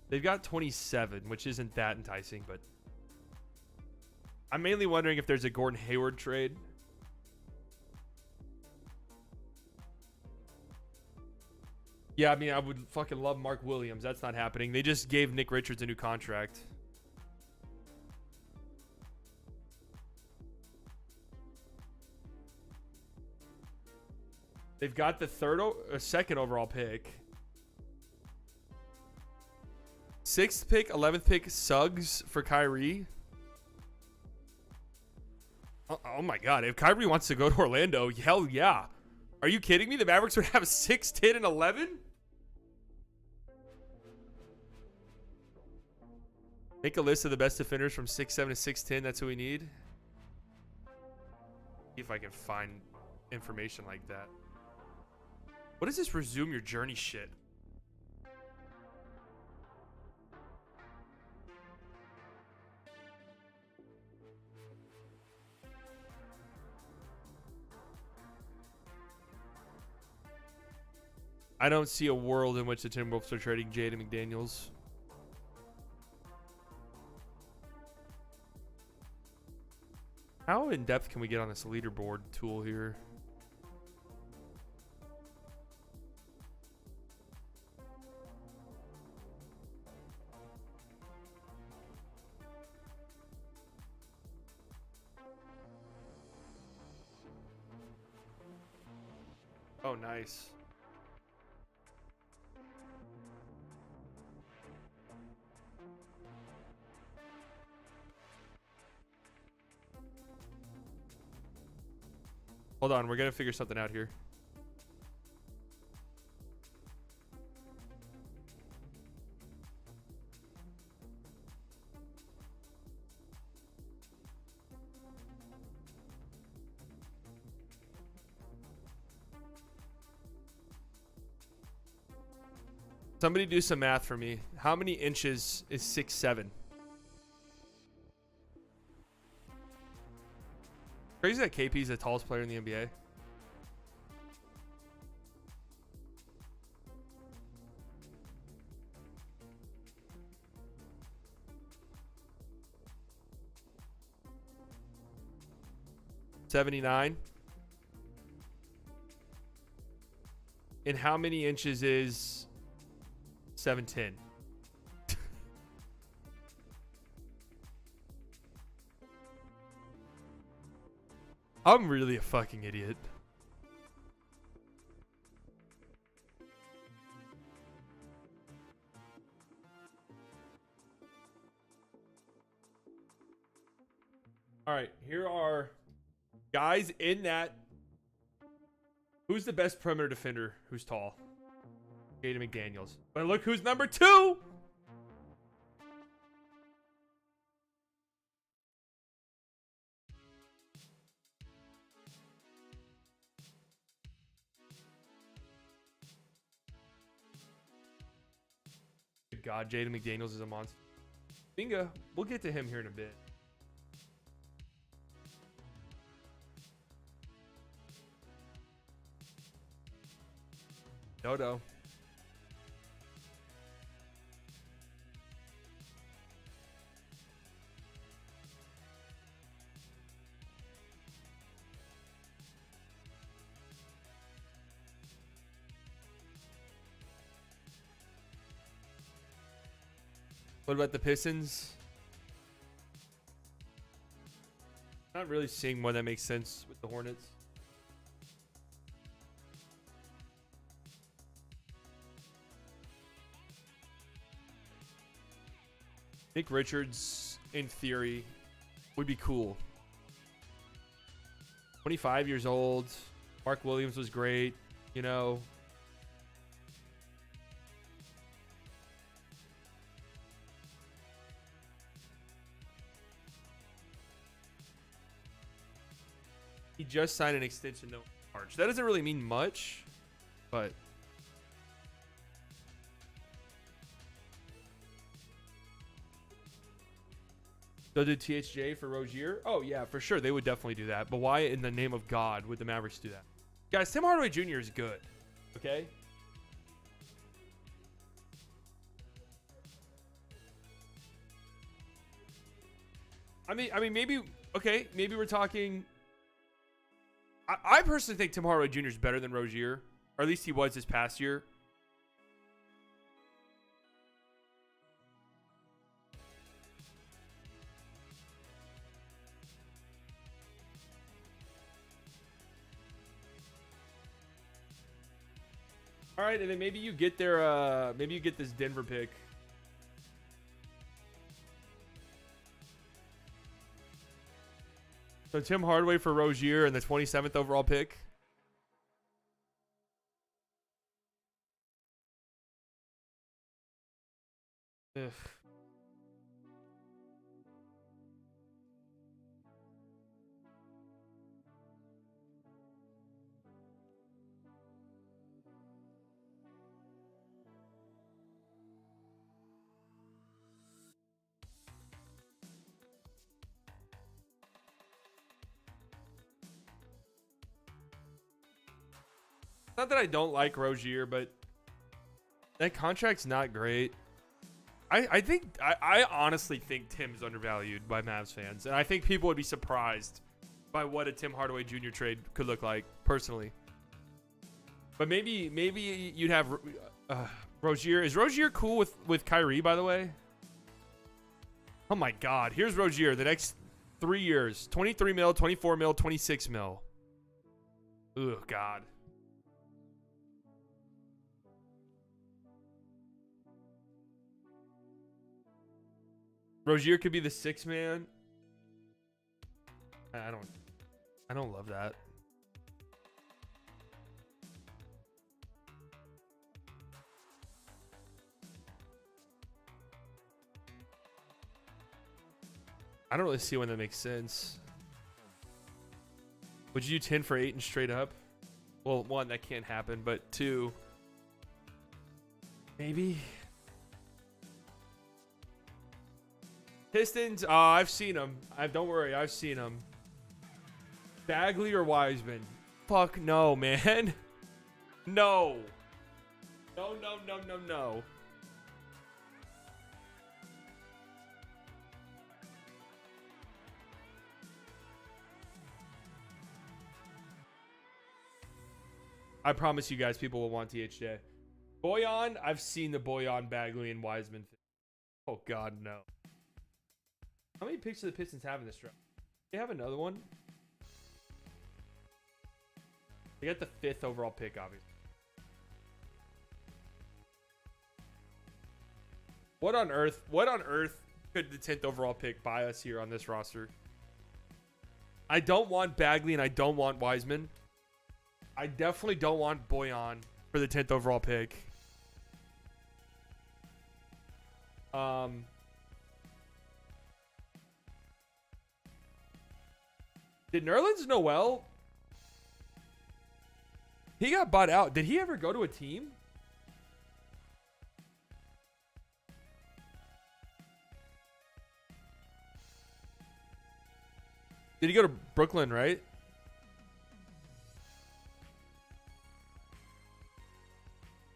Speaker 1: They've got 27, which isn't that enticing, but I'm mainly wondering if there's a Gordon Hayward trade. Yeah, I mean, I would fucking love Mark Williams. That's not happening. They just gave Nick Richards a new contract. They've got the second overall pick. 6th pick, 11th pick, Suggs for Kyrie. Oh my God. If Kyrie wants to go to Orlando, hell yeah. Are you kidding me? The Mavericks would have 6, 10, and 11? Make a list of the best defenders from 6'7 to 6'10. That's who we need. See if I can find information like that. What is this resume your journey shit? I don't see a world in which the Timberwolves are trading Jaden McDaniels. How in depth can we get on this leaderboard tool here? Oh, nice. Hold on, we're gonna figure something out here. Somebody do some math for me. How many inches is 6'7"? Crazy that KP is the tallest player in the NBA. $79. And how many inches is 7'10"? I'm really a fucking idiot. All right, here are guys in that. Who's the best perimeter defender who's tall? Jaden McDaniels. But look who's number 2. Good God, Jaden McDaniels is a monster. Binga, we'll get to him here in a bit. Dodo. What about the Pistons? Not really seeing one that makes sense with the Hornets. Nick Richards, in theory, would be cool. 25 years old. Mark Williams was great, you know. He just signed an extension though in March. That doesn't really mean much, but they'll do THJ for Rozier. Oh yeah, for sure. They would definitely do that. But why in the name of God would the Mavericks do that? Guys, Tim Hardaway Jr. is good. Okay? I mean maybe okay, maybe we're talking. I personally think Tim Hardaway Jr. is better than Rozier, or at least he was this past year. All right, and then maybe you get their maybe you get this Denver pick. So Tim Hardaway for Rozier and the 27th overall pick. Ugh. Not that I don't like Rozier, but that contract's not great. I honestly think Tim's undervalued by Mavs fans, and I think people would be surprised by what a Tim Hardaway Jr. trade could look like personally. But maybe you'd have Rozier. Is Rozier cool with Kyrie, by the way? Oh my God! Here's Rozier. The next 3 years: 23 mil, 24 mil, 26 mil. Oh God. Rozier could be the 6th man. I don't love that. I don't really see when that makes sense. Would you do 10 for 8 and straight up? Well, 1, that can't happen, but 2. Maybe. Pistons. I've seen them. Don't worry. I've seen them. Bagley or Wiseman? Fuck no, man. No. No, no, no, no, no. I promise you guys, people will want THJ. Boyan, I've seen the Boyan, Bagley, and Wiseman thing. Oh, God, no. How many picks do the Pistons have in this draft? They have another one? They got the 5th overall pick, obviously. What on earth could the 10th overall pick buy us here on this roster? I don't want Bagley and I don't want Wiseman. I definitely don't want Boyan for the 10th overall pick. Did Nerlens Noel? He got bought out. Did he ever go to a team? Did he go to Brooklyn, right?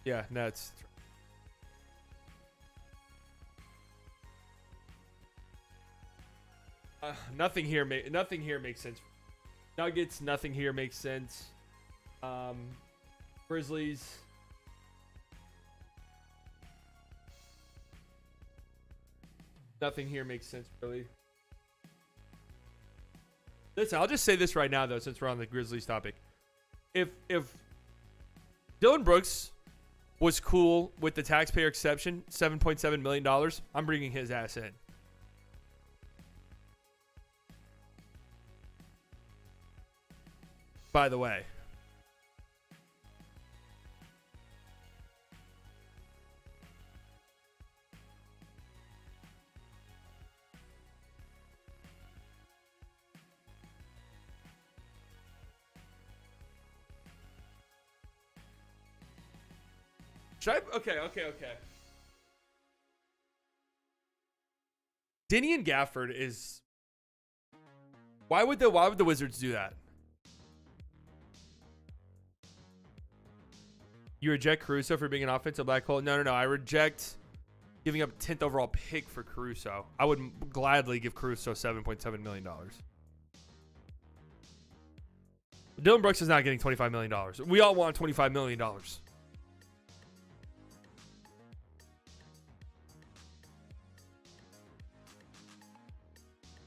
Speaker 1: Yeah, Nets. Nothing here makes sense. Nuggets, nothing here makes sense. Grizzlies. Nothing here makes sense, really. Listen, I'll just say this right now, though, since we're on the Grizzlies topic. If Dylan Brooks was cool with the taxpayer exception, $7.7 million, I'm bringing his ass in. By the way. Should I? Okay. Dinian Gafford is. Why would the Wizards do that? You reject Caruso for being an offensive black hole? No. I reject giving up 10th overall pick for Caruso. I would gladly give Caruso $7.7 million. Dylan Brooks is not getting $25 million. We all want $25 million.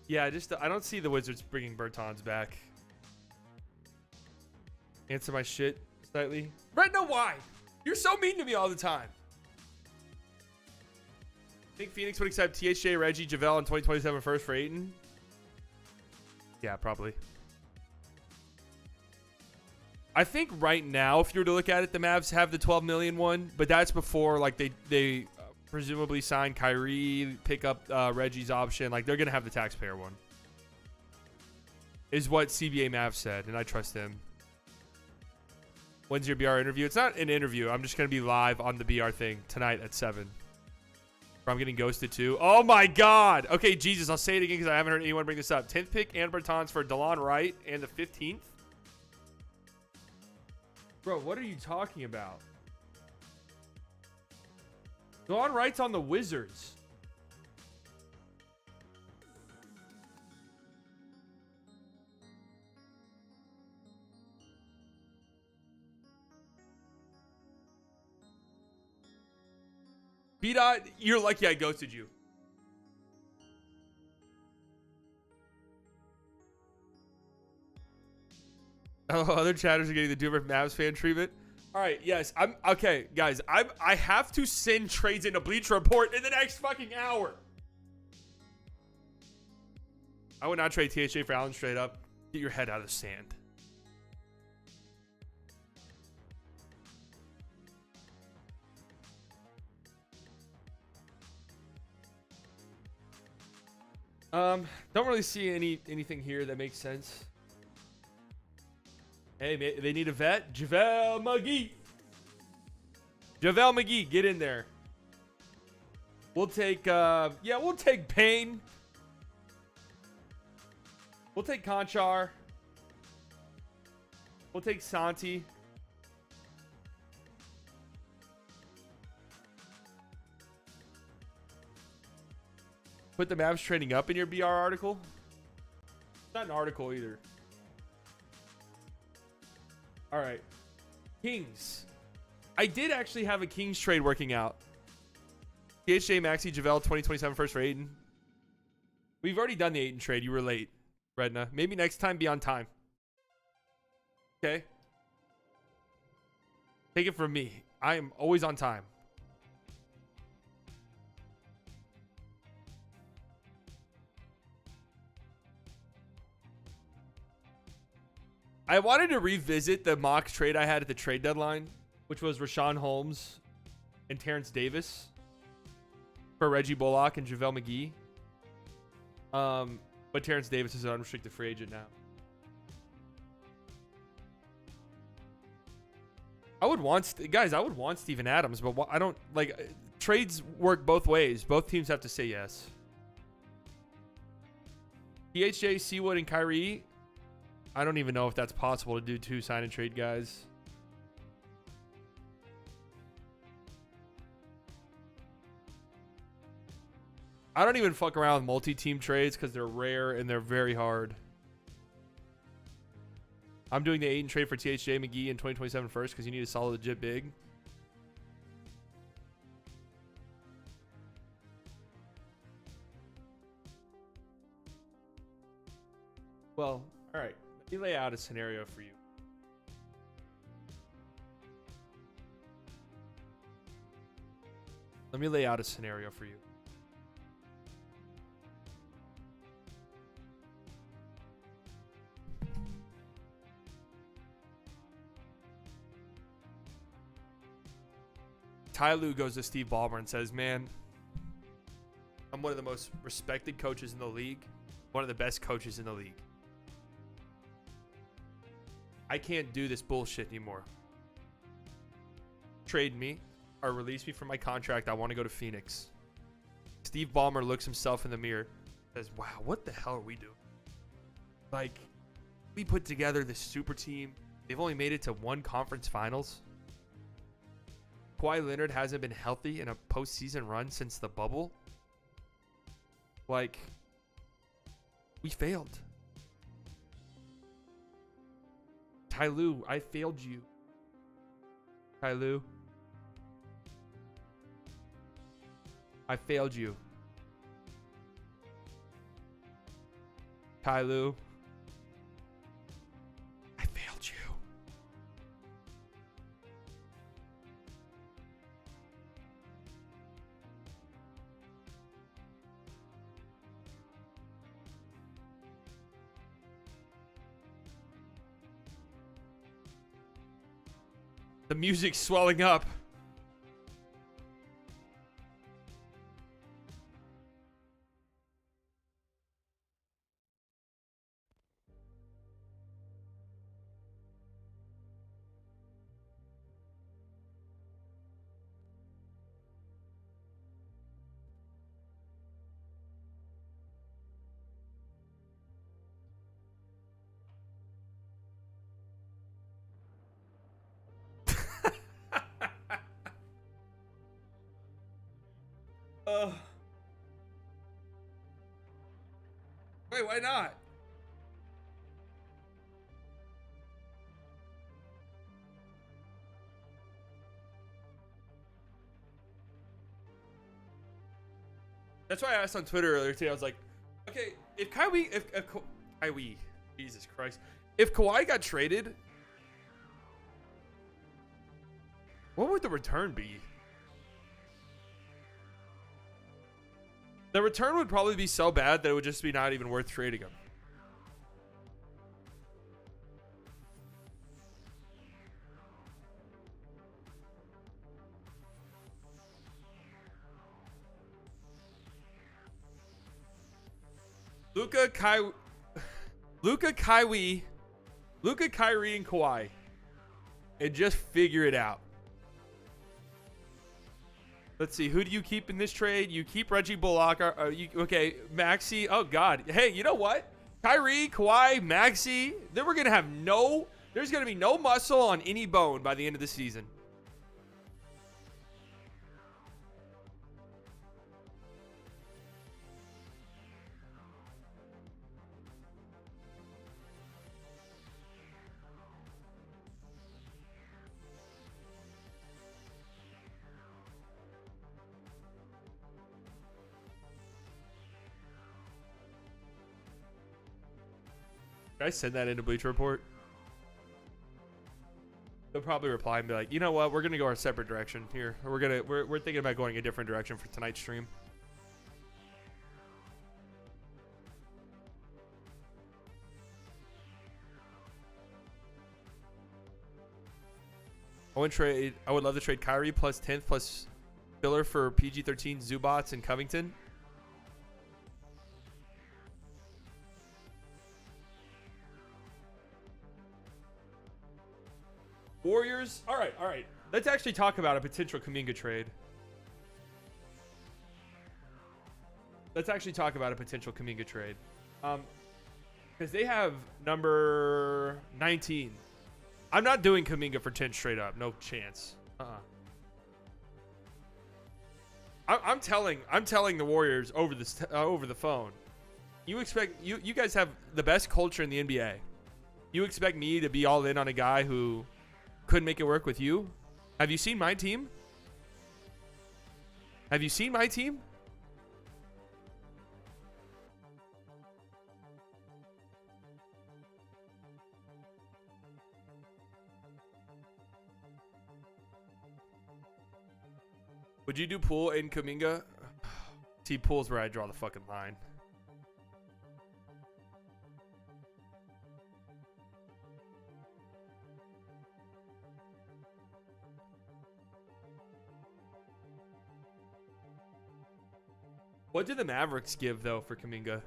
Speaker 1: Yeah, I don't see the Wizards bringing Bertans back. Answer my shit slightly. Brett, no, why? You're so mean to me all the time. Think Phoenix would accept THJ, Reggie, JaVale, and 2027 first for Ayton? Yeah, probably. I think right now, if you were to look at it, the Mavs have the $12 million one, but that's before like they presumably sign Kyrie, pick up Reggie's option. Like, they're going to have the taxpayer one. Is what CBA Mavs said, and I trust him. When's your BR interview? It's not an interview. I'm just going to be live on the BR thing tonight at 7. I'm getting ghosted too. Oh, my God. Okay, Jesus, I'll say it again because I haven't heard anyone bring this up. 10th pick and Bertans for DeLon Wright and the 15th. Bro, what are you talking about? DeLon Wright's on the Wizards. B-Dot, you're lucky I ghosted you. Oh, other chatters are getting the Doomer Mavs fan treatment. All right, yes, I'm okay, guys. I have to send trades in a Bleacher Report in the next fucking hour. I would not trade THJ for Allen straight up. Get your head out of the sand. Don't really see anything here that makes sense. Hey, they need a vet. JaVale McGee. JaVale McGee, get in there. We'll take, we'll take Payne. We'll take Conchar. We'll take Santi. Put the Mavs trading up in your BR article. It's not an article either. All right. Kings. I did actually have a Kings trade working out. THJ, Maxey, JaVale, 2027 first for Aiden. We've already done the Aiden trade. You were late, Redna. Maybe next time be on time. Okay? Take it from me. I am always on time. I wanted to revisit the mock trade I had at the trade deadline, which was Rashawn Holmes and Terrence Davis for Reggie Bullock and JaVale McGee. But Terrence Davis is an unrestricted free agent now. I would want Steven Adams, but I don't like trades work both ways. Both teams have to say yes. THJ, Seawood, and Kyrie. I don't even know if that's possible to do 2 sign and trade guys. I don't even fuck around with multi-team trades because they're rare and they're very hard. I'm doing the Aiden trade for THJ McGee in 2027 first because you need a solid legit big. Well, all right. Let me lay out a scenario for you. Let me lay out a scenario for you. Ty Lue goes to Steve Ballmer and says, man, I'm one of the most respected coaches in the league. One of the best coaches in the league. I can't do this bullshit anymore. Trade me or release me from my contract. I want to go to Phoenix. Steve Ballmer looks himself in the mirror, says, wow, what the hell are we doing? Like, we put together this super team. They've only made it to 1 conference finals. Kawhi Leonard hasn't been healthy in a postseason run since the bubble. Like, we failed. Ty Lue, I failed you. Ty Lue. I failed you. Ty Lue. I failed you. The music's swelling up. Wait, why not? That's why I asked on Twitter earlier today. I was like, okay, if Kawhi, Jesus Christ, if Kawhi got traded, what would the return be? The return would probably be so bad that it would just be not even worth trading him. Luka, Kyrie, and Kawhi, and just figure it out. Let's see. Who do you keep in this trade? You keep Reggie Bullock. Okay, Maxey. Oh, God. Hey, you know what? Kyrie, Kawhi, Maxey. Then we're going to have there's going to be no muscle on any bone by the end of the season. Did I send that into Bleacher Report? They'll probably reply and be like, you know what? We're gonna go our separate direction here. We're thinking about going a different direction for tonight's stream. I would love to trade Kyrie plus 10th plus filler for PG-13 Zubats and Covington. Warriors. All right. Let's actually talk about a potential Kuminga trade. Because they have number 19. I'm not doing Kuminga for 10 straight up. No chance. I'm telling the Warriors over the phone. You guys have the best culture in the NBA. You expect me to be all in on a guy who couldn't make it work with you? Have you seen my team? Would you do Poole in Kuminga? See, Poole's where I draw the fucking line. What did the Mavericks give, though, for Kuminga?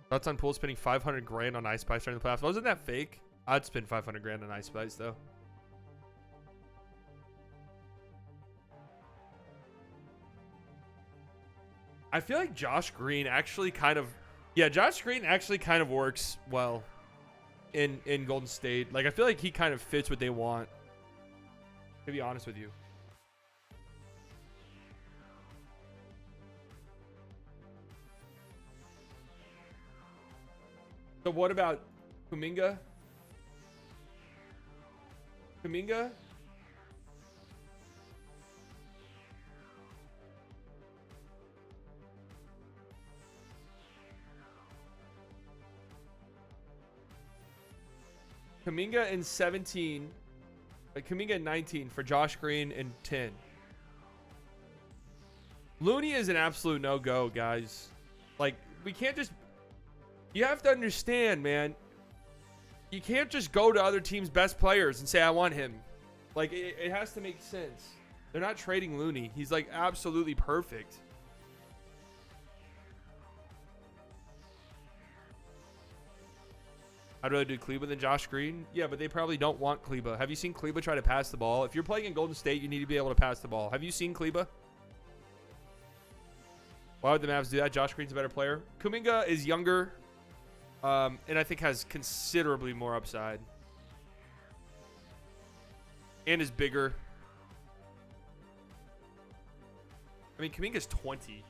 Speaker 1: Thoughts on Poole spending 500 grand on Ice Spice during the playoffs? Wasn't that fake? I'd spend 500 grand on Ice Spice, though. I feel like Josh Green actually kind of works well in Golden State. Like, I feel like he kind of fits what they want, to be honest with you. So what about Kuminga? Kuminga? Kuminga in 17. Kuminga in 19 for Josh Green in 10. Looney is an absolute no-go, guys. Like, we can't just... You have to understand, man. You can't just go to other teams' best players and say, I want him. Like, it has to make sense. They're not trading Looney. He's, like, absolutely perfect. I'd rather do Kleba than Josh Green. Yeah, but they probably don't want Kleba. Have you seen Kleba try to pass the ball? If you're playing in Golden State, you need to be able to pass the ball. Have you seen Kleba? Why would the Mavs do that? Josh Green's a better player. Kuminga is younger, and I think has considerably more upside. And is bigger. I mean, Kuminga's 20.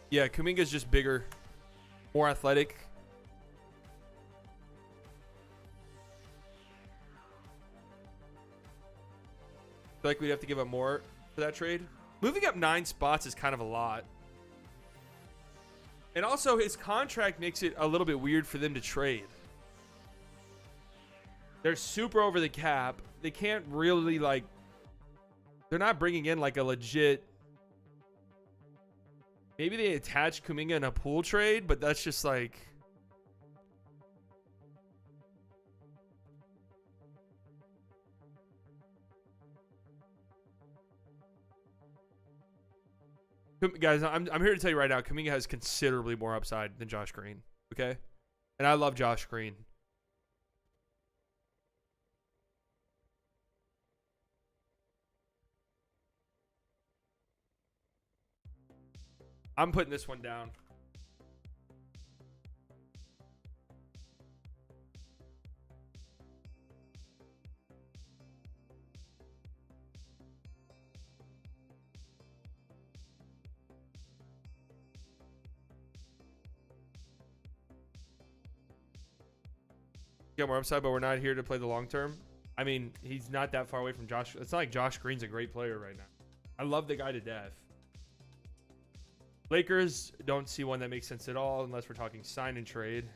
Speaker 1: Yeah, Kuminga's just bigger, more athletic. I feel like we'd have to give up more for that trade. Moving up 9 spots is kind of a lot. And also, his contract makes it a little bit weird for them to trade. They're super over the cap. They can't really, like... They're not bringing in, like, a legit... Maybe they attach Kuminga in a Poole trade, but that's just like... Guys, I'm here to tell you right now, Kuminga has considerably more upside than Josh Green. Okay, and I love Josh Green. I'm putting this one down. Get more upside, but we're not here to play the long term. I mean, he's not that far away from Josh. It's not like Josh Green's a great player right now. I love the guy to death. Lakers don't see one that makes sense at all unless we're talking sign and trade.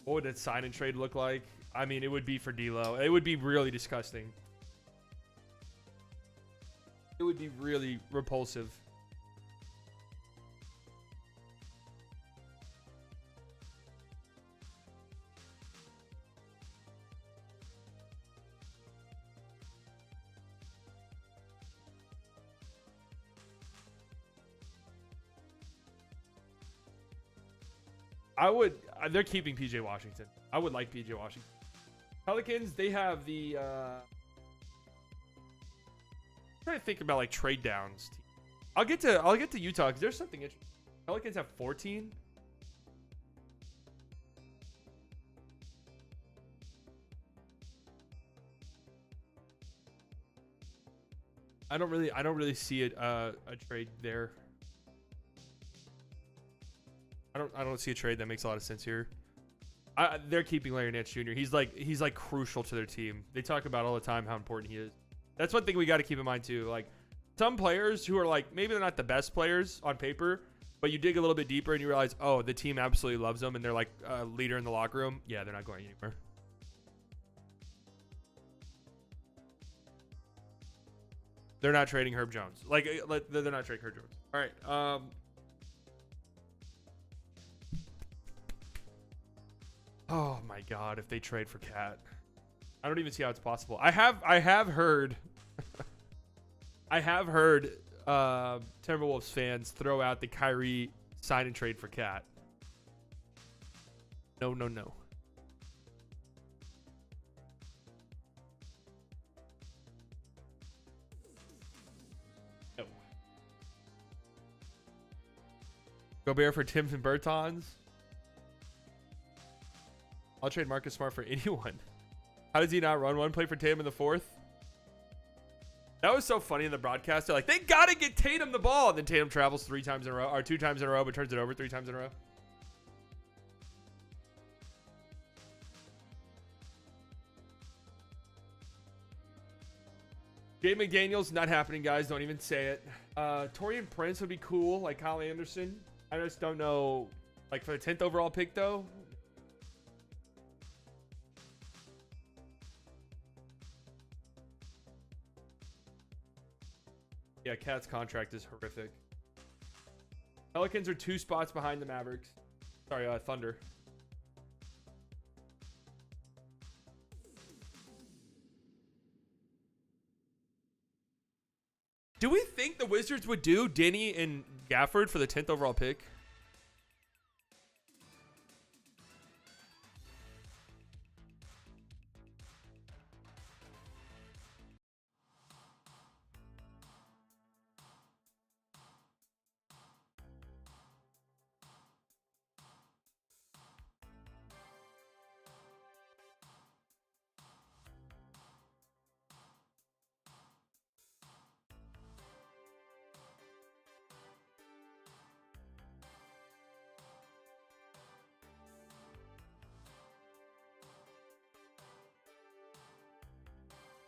Speaker 1: What would that sign and trade look like? I mean, it would be for D'Lo. It would be really disgusting. It would be really repulsive. They're keeping PJ Washington. I would like PJ Washington. Pelicans, they have the I'm trying to think about like trade downs. I'll get to Utah because there's something interesting. Pelicans have 14. I don't really see a trade there. I don't see a trade that makes a lot of sense here. They're keeping Larry Nance Jr. He's like crucial to their team. They talk about all the time how important he is. That's one thing we got to keep in mind too. Like some players who are like maybe they're not the best players on paper, but you dig a little bit deeper and you realize, oh, the team absolutely loves them and they're like a leader in the locker room. Yeah, they're not going anywhere. They're not trading Herb Jones. Like they're not trading Herb Jones. All right. Oh my God! If they trade for Cat, I don't even see how it's possible. I have heard, I have heard Timberwolves fans throw out the Kyrie sign and trade for Cat. No. No. Gobert for Tims and Bertans. I'll trade Marcus Smart for anyone. How does he not run one play for Tatum in the fourth? That was so funny in the broadcast. They're like, they got to get Tatum the ball. And then Tatum travels 3 times in a row, or 2 times in a row, but turns it over 3 times in a row. Gabe McDaniels, not happening, guys. Don't even say it. Torian Prince would be cool, like Kyle Anderson. I just don't know. Like for the 10th overall pick, though. Yeah, Cat's contract is horrific. Pelicans are 2 spots behind the Mavericks. Sorry, Thunder. Do we think the Wizards would do Denny and Gafford for the 10th overall pick?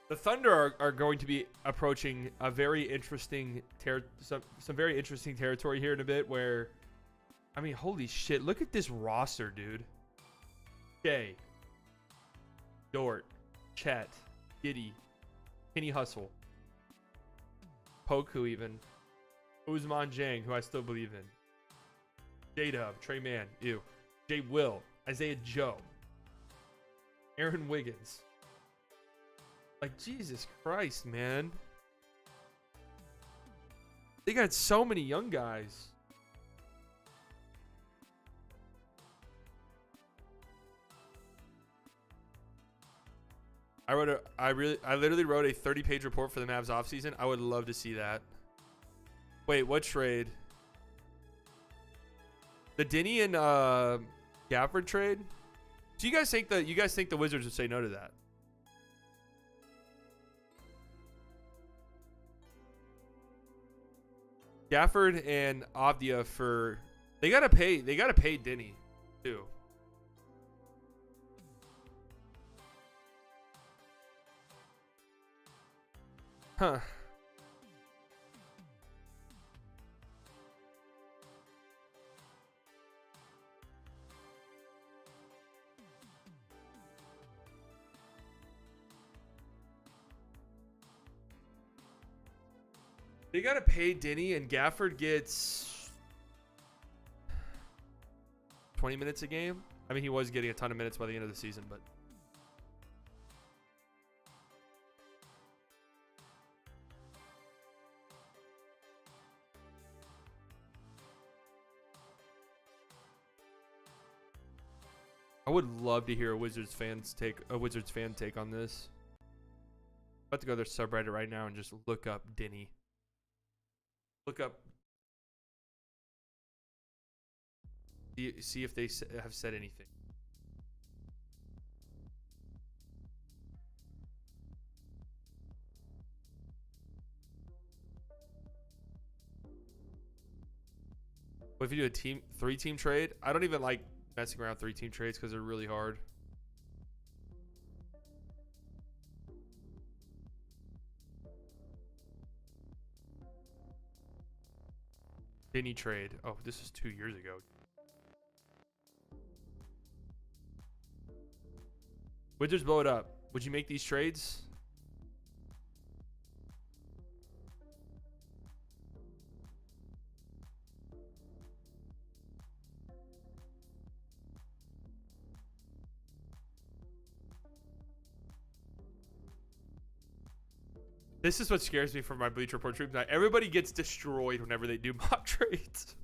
Speaker 1: The Thunder are going to be approaching a very interesting some very interesting territory here in a bit where, I mean, holy shit, look at this roster, dude. Shea, Dort, Chet, Giddey, Kenny Hustle, Poku even, Ousmane Dieng, who I still believe in, J-Dub, Trey Mann, ew, Jay Will, Isaiah Joe, Aaron Wiggins. Like, Jesus Christ, man. They got so many young guys. I literally wrote a 30-page report for the Mavs offseason. I would love to see that. Wait, what trade? The Denny and Gafford trade? So you guys think the Wizards would say no to that? Gafford and Avdia for they gotta pay Denny too. Huh. They gotta pay Denny, and Gafford gets 20 minutes a game. I mean, he was getting a ton of minutes by the end of the season, but I would love to hear a Wizards fan take on this. I'm about to go to their subreddit right now and just look up Denny. Look up. See if they have said anything. What if you do a three-team trade? I don't even like messing around three-team trades because they're really hard. Denny trade. Oh, this is 2 years ago. Wizards blow it up. Would you make these trades? This is what scares me from my Bleacher Report troops. Everybody gets destroyed whenever they do mock trades.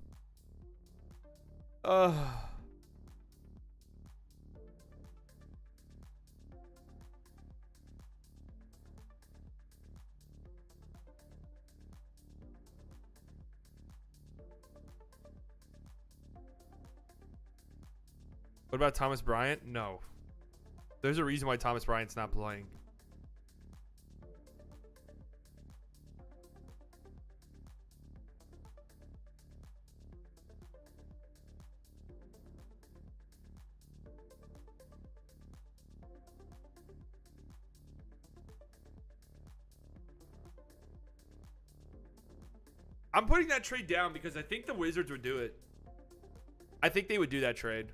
Speaker 1: What about Thomas Bryant? No. There's a reason why Thomas Bryant's not playing. I'm putting that trade down because I think the Wizards would do it. I think they would do that trade.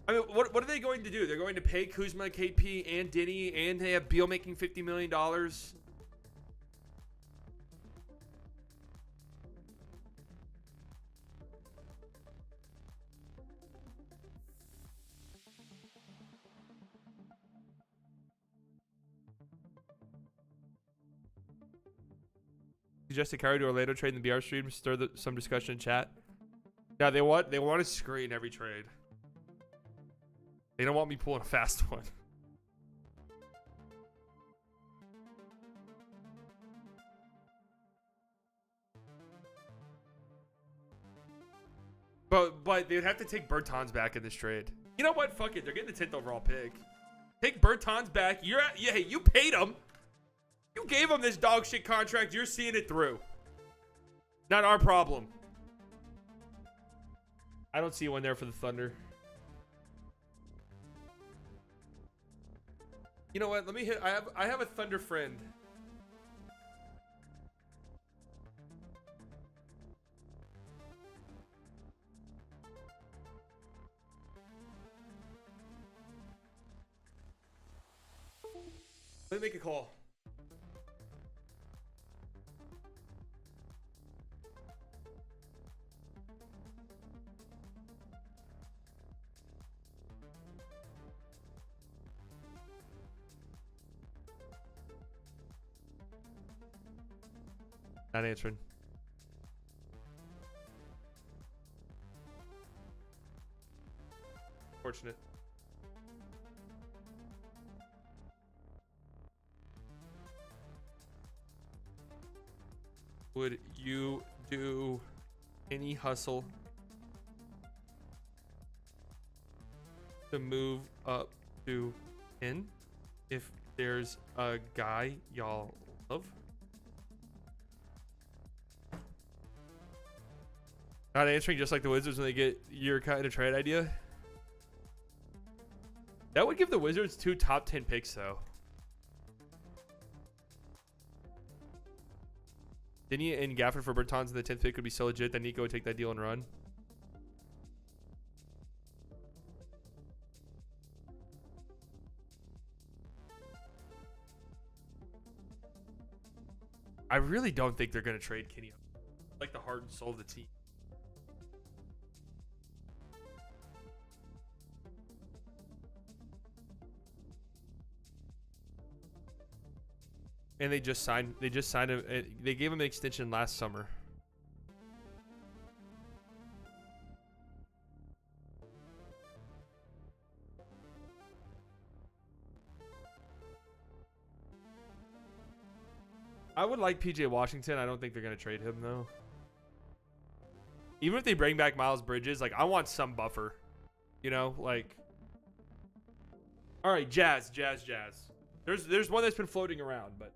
Speaker 1: I mean, what are they going to do? They're going to pay Kuzma, KP, and Denny, and they have Beal making $50 million. Suggested Kyrie to Orlando trade in the BR stream, stir some discussion in chat. Yeah, they want to screen every trade. They don't want me pulling a fast one. But they'd have to take Bertans back in this trade. You know what? Fuck it. They're getting the 10th overall pick. Take Bertans back. Hey, you paid him. You gave him this dog shit contract. You're seeing it through. Not our problem. I don't see one there for the Thunder. You know what? Let me hit. I have a Thunder friend. Let me make a call. Not answering. Fortunate. Would you do any hustle to move up to 10 if there's a guy y'all love? Not answering, just like the Wizards when they get your kind of trade idea. That would give the Wizards 2 top 10 picks, though. Dinny and Gafford for Bertans in the 10th pick would be so legit that Nico would take that deal and run. I really don't think they're going to trade Kenny. Like the heart and soul of the team. And they just signed him. They gave him an extension last summer. I would like PJ Washington. I don't think they're going to trade him, though. Even if they bring back Miles Bridges, like, I want some buffer. You know, like... All right, Jazz. There's one that's been floating around, but...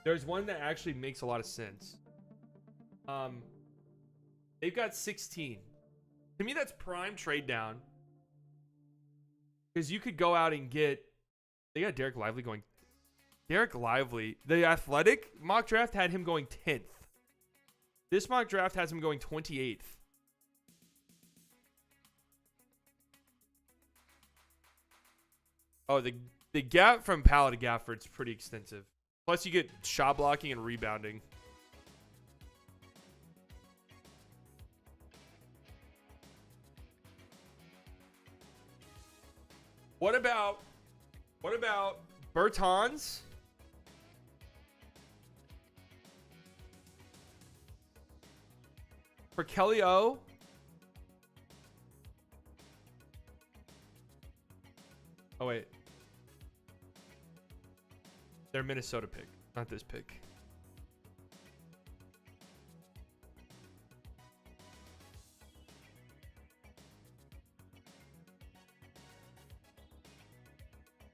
Speaker 1: There's one that actually makes a lot of sense. They've got 16. To me, that's prime trade down. Because you could go out and get... They got Derek Lively going... Derek Lively, the Athletic mock draft had him going 10th. This mock draft has him going 28th. Oh, the gap from Powell to Gafford's pretty extensive. Plus, you get shot blocking and rebounding. What about Bertans? For Kelly O. Oh, wait. Their Minnesota pick, not this pick.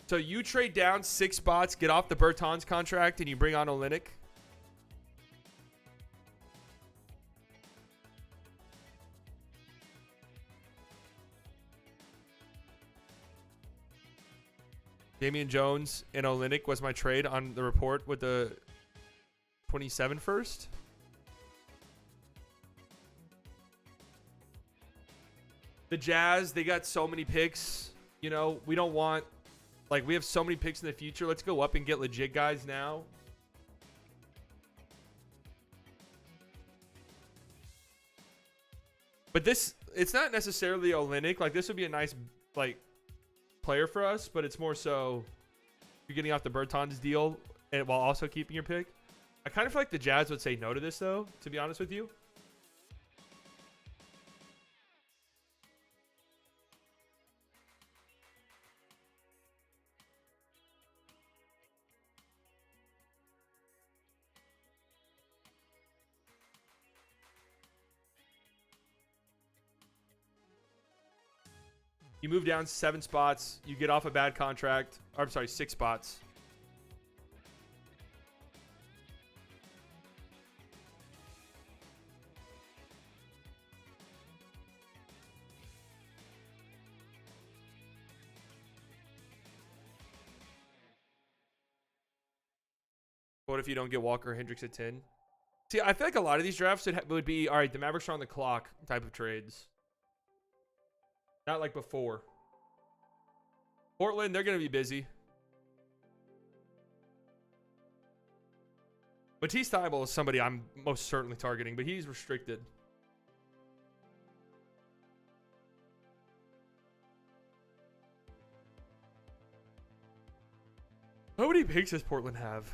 Speaker 1: So you trade down 6 spots, get off the Bertans contract, and you bring on Olynyk. Damian Jones and Olynyk was my trade on the report with the 27 first. The Jazz, they got so many picks. You know, we don't want... Like, we have so many picks in the future. Let's go up and get legit guys now. But this... It's not necessarily Olynyk. Like, this would be a nice, like... player for us, but it's more so you're getting off the Bertans deal and while also keeping your pick. I kind of feel like the Jazz would say no to this, though, to be honest with you. You move down 7 spots. You get off a bad contract. Or, I'm sorry, 6 spots. What if you don't get Walker or Hendricks at 10? See, I feel like a lot of these drafts would be, all right, the Mavericks are on the clock type of trades. Not like before. Portland, they're going to be busy. Matisse Thybulle is somebody I'm most certainly targeting, but he's restricted. How many picks does Portland have?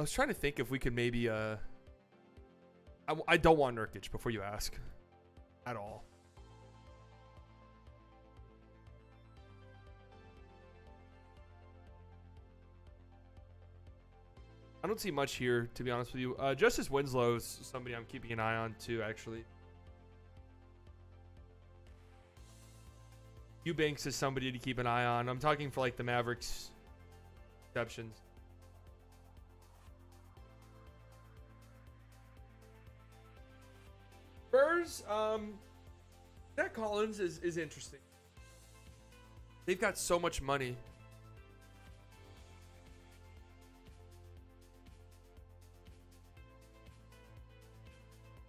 Speaker 1: was trying to think if we could maybe I don't want Nurkic before you ask at all. I don't see much here, to be honest with you. Justice Winslow is somebody I'm keeping an eye on too, actually. Eubanks is somebody to keep an eye on. I'm talking for like the Mavericks exceptions. Spurs, Zach Collins is interesting. They've got so much money.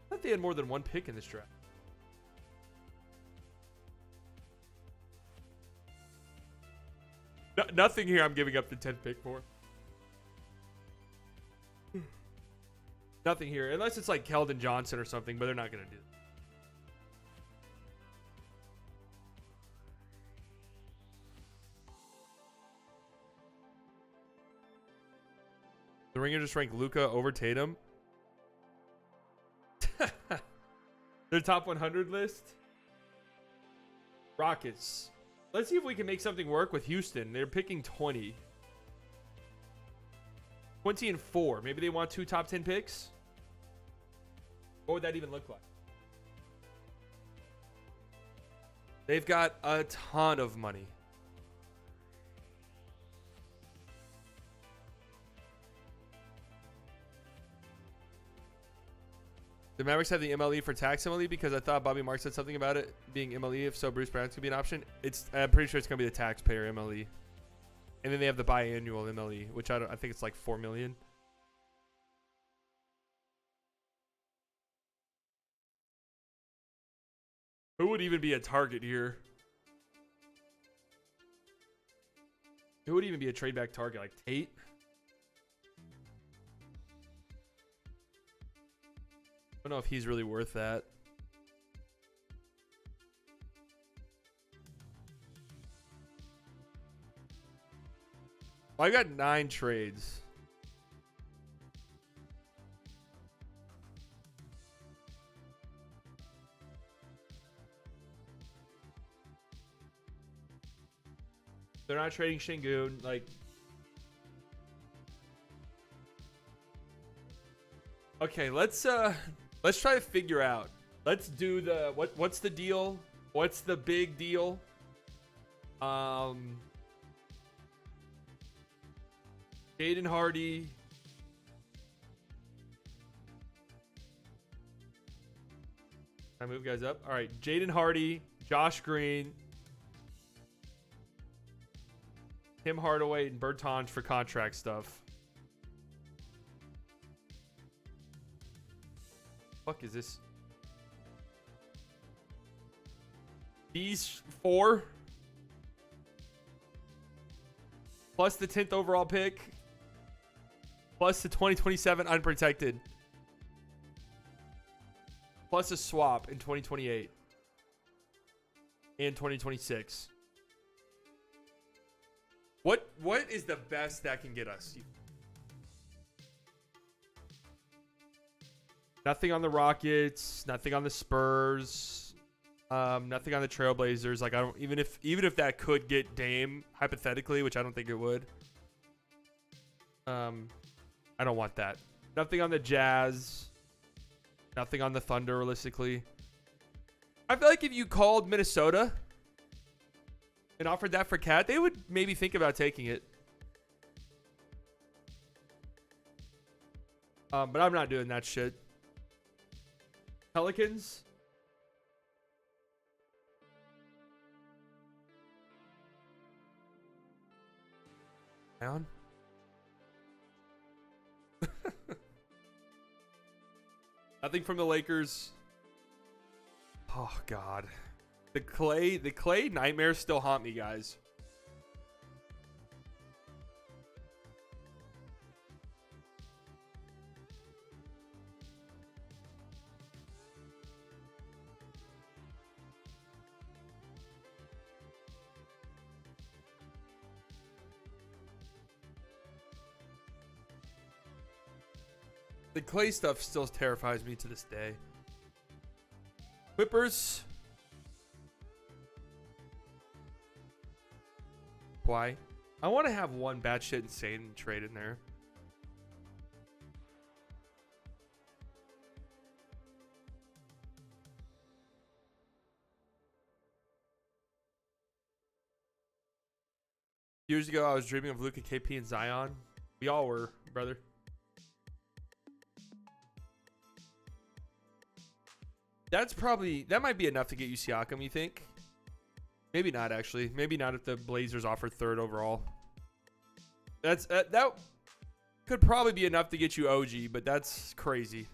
Speaker 1: I thought they had more than one pick in this draft. Nothing here I'm giving up the 10th pick for. Nothing here. Unless it's like Keldon Johnson or something, but they're not going to do that. The Ringer just ranked Luka over Tatum. Their top 100 list. Rockets. Let's see if we can make something work with Houston. They're picking 20. 20 and 4. Maybe they want 2 top 10 picks. What would that even look like? They've got a ton of money. The Mavericks have the MLE for tax MLE because I thought Bobby Marks said something about it being MLE. If so, Bruce Brown's could be an option. I'm pretty sure it's gonna be the taxpayer MLE, and then they have the biannual MLE, which I think it's like $4 million. Who would even be a target here? Who would even be a trade back target? Like Tate? I don't know if he's really worth that. I got 9 trades. They're not trading Şengün. Like, okay, let's try to figure out. Let's do the what's the deal? What's the big deal? Jaden Hardy. Can I move guys up? All right, Jaden Hardy, Josh Green, Tim Hardaway, and Bertans for contract stuff. Fuck is this? These 4 plus the 10th overall pick plus the 2027 unprotected plus a swap in 2028 and 2026. What is the best that can get us? Nothing on the Rockets, nothing on the Spurs, nothing on the Trailblazers. Like, I don't even if that could get Dame hypothetically, which I don't think it would. I don't want that. Nothing on the Jazz, nothing on the Thunder realistically. I feel like if you called Minnesota and offered that for Cat, they would maybe think about taking it. But I'm not doing that shit. Pelicans. Down. Nothing from the Lakers. Oh God. The Clay nightmares still haunt me, guys. The Clay stuff still terrifies me to this day. Whippers. Why? I want to have one batshit insane trade in there. Years ago, I was dreaming of Luka, KP, and Zion. We all were, brother. That might be enough to get you Siakam, you think? Maybe not, actually. Maybe not if the Blazers offer 3rd overall. That could probably be enough to get you OG, but that's crazy.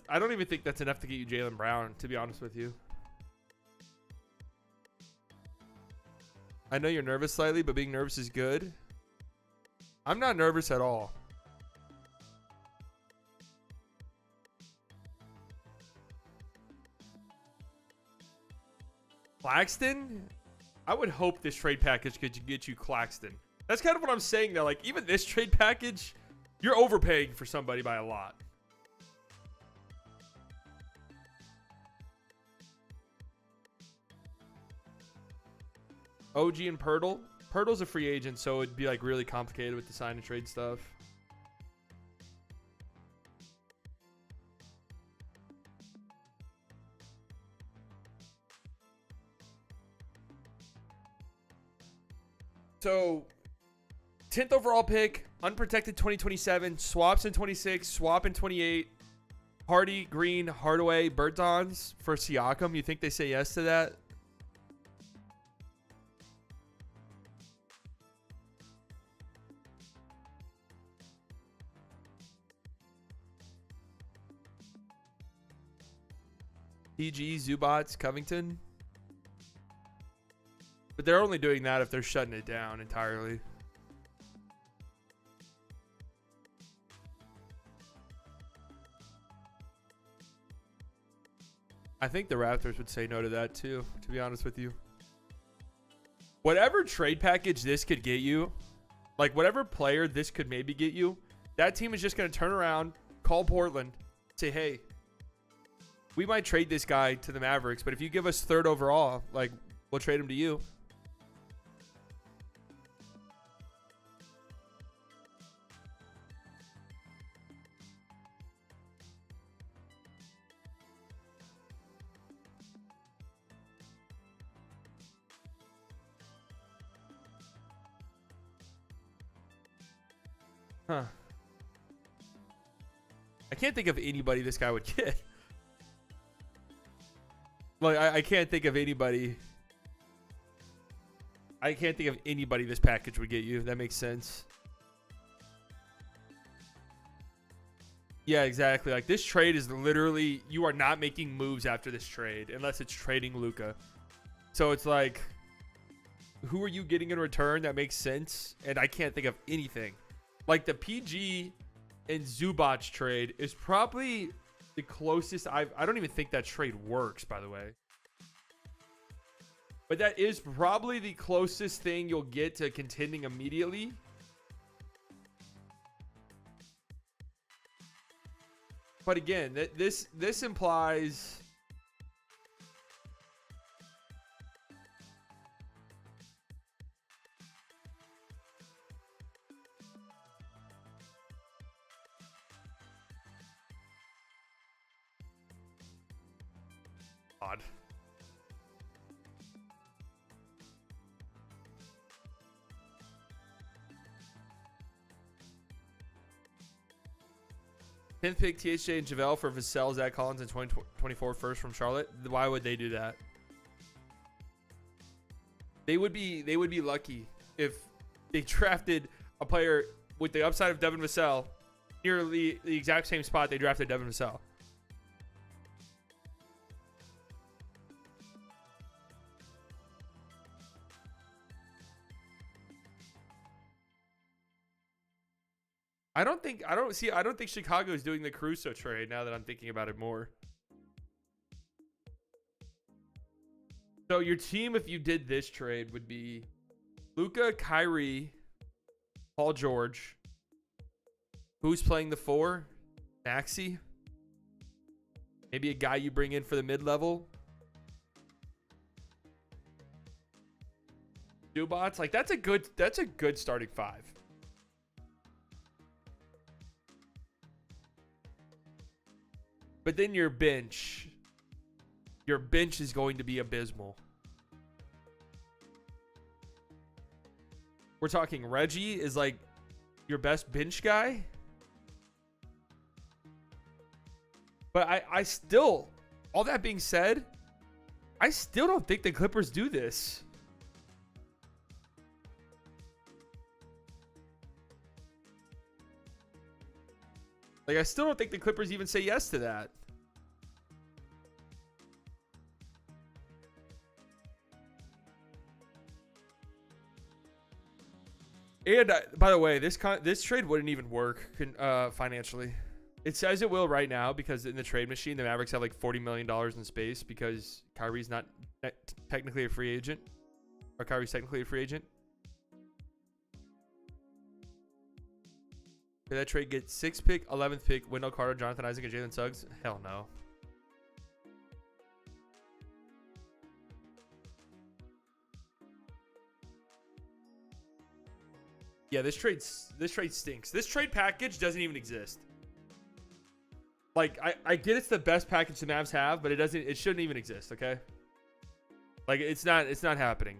Speaker 1: I don't even think that's enough to get you Jaylen Brown, to be honest with you. I know you're nervous slightly, but being nervous is good. I'm not nervous at all. Claxton? I would hope this trade package could get you Claxton. That's kind of what I'm saying, though. Like, even this trade package, you're overpaying for somebody by a lot. OG and Pirtle. Pirtle's a free agent, so it'd be like really complicated with the sign and trade stuff. So 10th overall pick, unprotected 2027, swaps in 26, swap in 28. Hardy, Green, Hardaway, Bertans for Siakam. You think they say yes to that? PG, Zubats, Covington. But they're only doing that if they're shutting it down entirely. I think the Raptors would say no to that too, to be honest with you. Whatever trade package this could get you, like whatever player this could maybe get you, that team is just going to turn around, call Portland, say, hey, we might trade this guy to the Mavericks, but if you give us 3rd overall, like, we'll trade him to you. Huh. I can't think of anybody this guy would get. Like, I can't think of anybody. I can't think of anybody this package would get you. That makes sense. Yeah, exactly. Like, this trade is literally, you are not making moves after this trade unless it's trading Luka. So it's like, who are you getting in return that makes sense? And I can't think of anything. Like, the PG and Zubac trade is probably the closest I don't even think that trade works, by the way. But that is probably the closest thing you'll get to contending immediately. But again, this implies odd. Tenth pick THJ and JaVale for Vassell, Zach Collins, and 2024 first from Charlotte. Why would they do that? They would be lucky if they drafted a player with the upside of Devin Vassell, nearly the exact same spot they drafted Devin Vassell. I don't think Chicago is doing the Caruso trade now that I'm thinking about it more. So your team, if you did this trade, would be Luka, Kyrie, Paul George. Who's playing the 4? Maxey. Maybe a guy you bring in for the mid-level. Zubats. Like that's a good starting 5. But then your bench is going to be abysmal. We're talking Reggie is like your best bench guy. But I still, all that being said, I still don't think the Clippers do this. Like, I still don't think the Clippers even say yes to that. And by the way, this trade wouldn't even work financially. It says it will right now because in the trade machine, the Mavericks have like $40 million in space because Kyrie's not technically a free agent. Or Kyrie's technically a free agent. Did that trade get 6th pick, 11th pick, Wendell Carter, Jonathan Isaac, and Jalen Suggs? Hell no. Yeah, this trade stinks. This trade package doesn't even exist. Like, I get it's the best package the Mavs have, but it shouldn't even exist, okay? Like, it's not happening.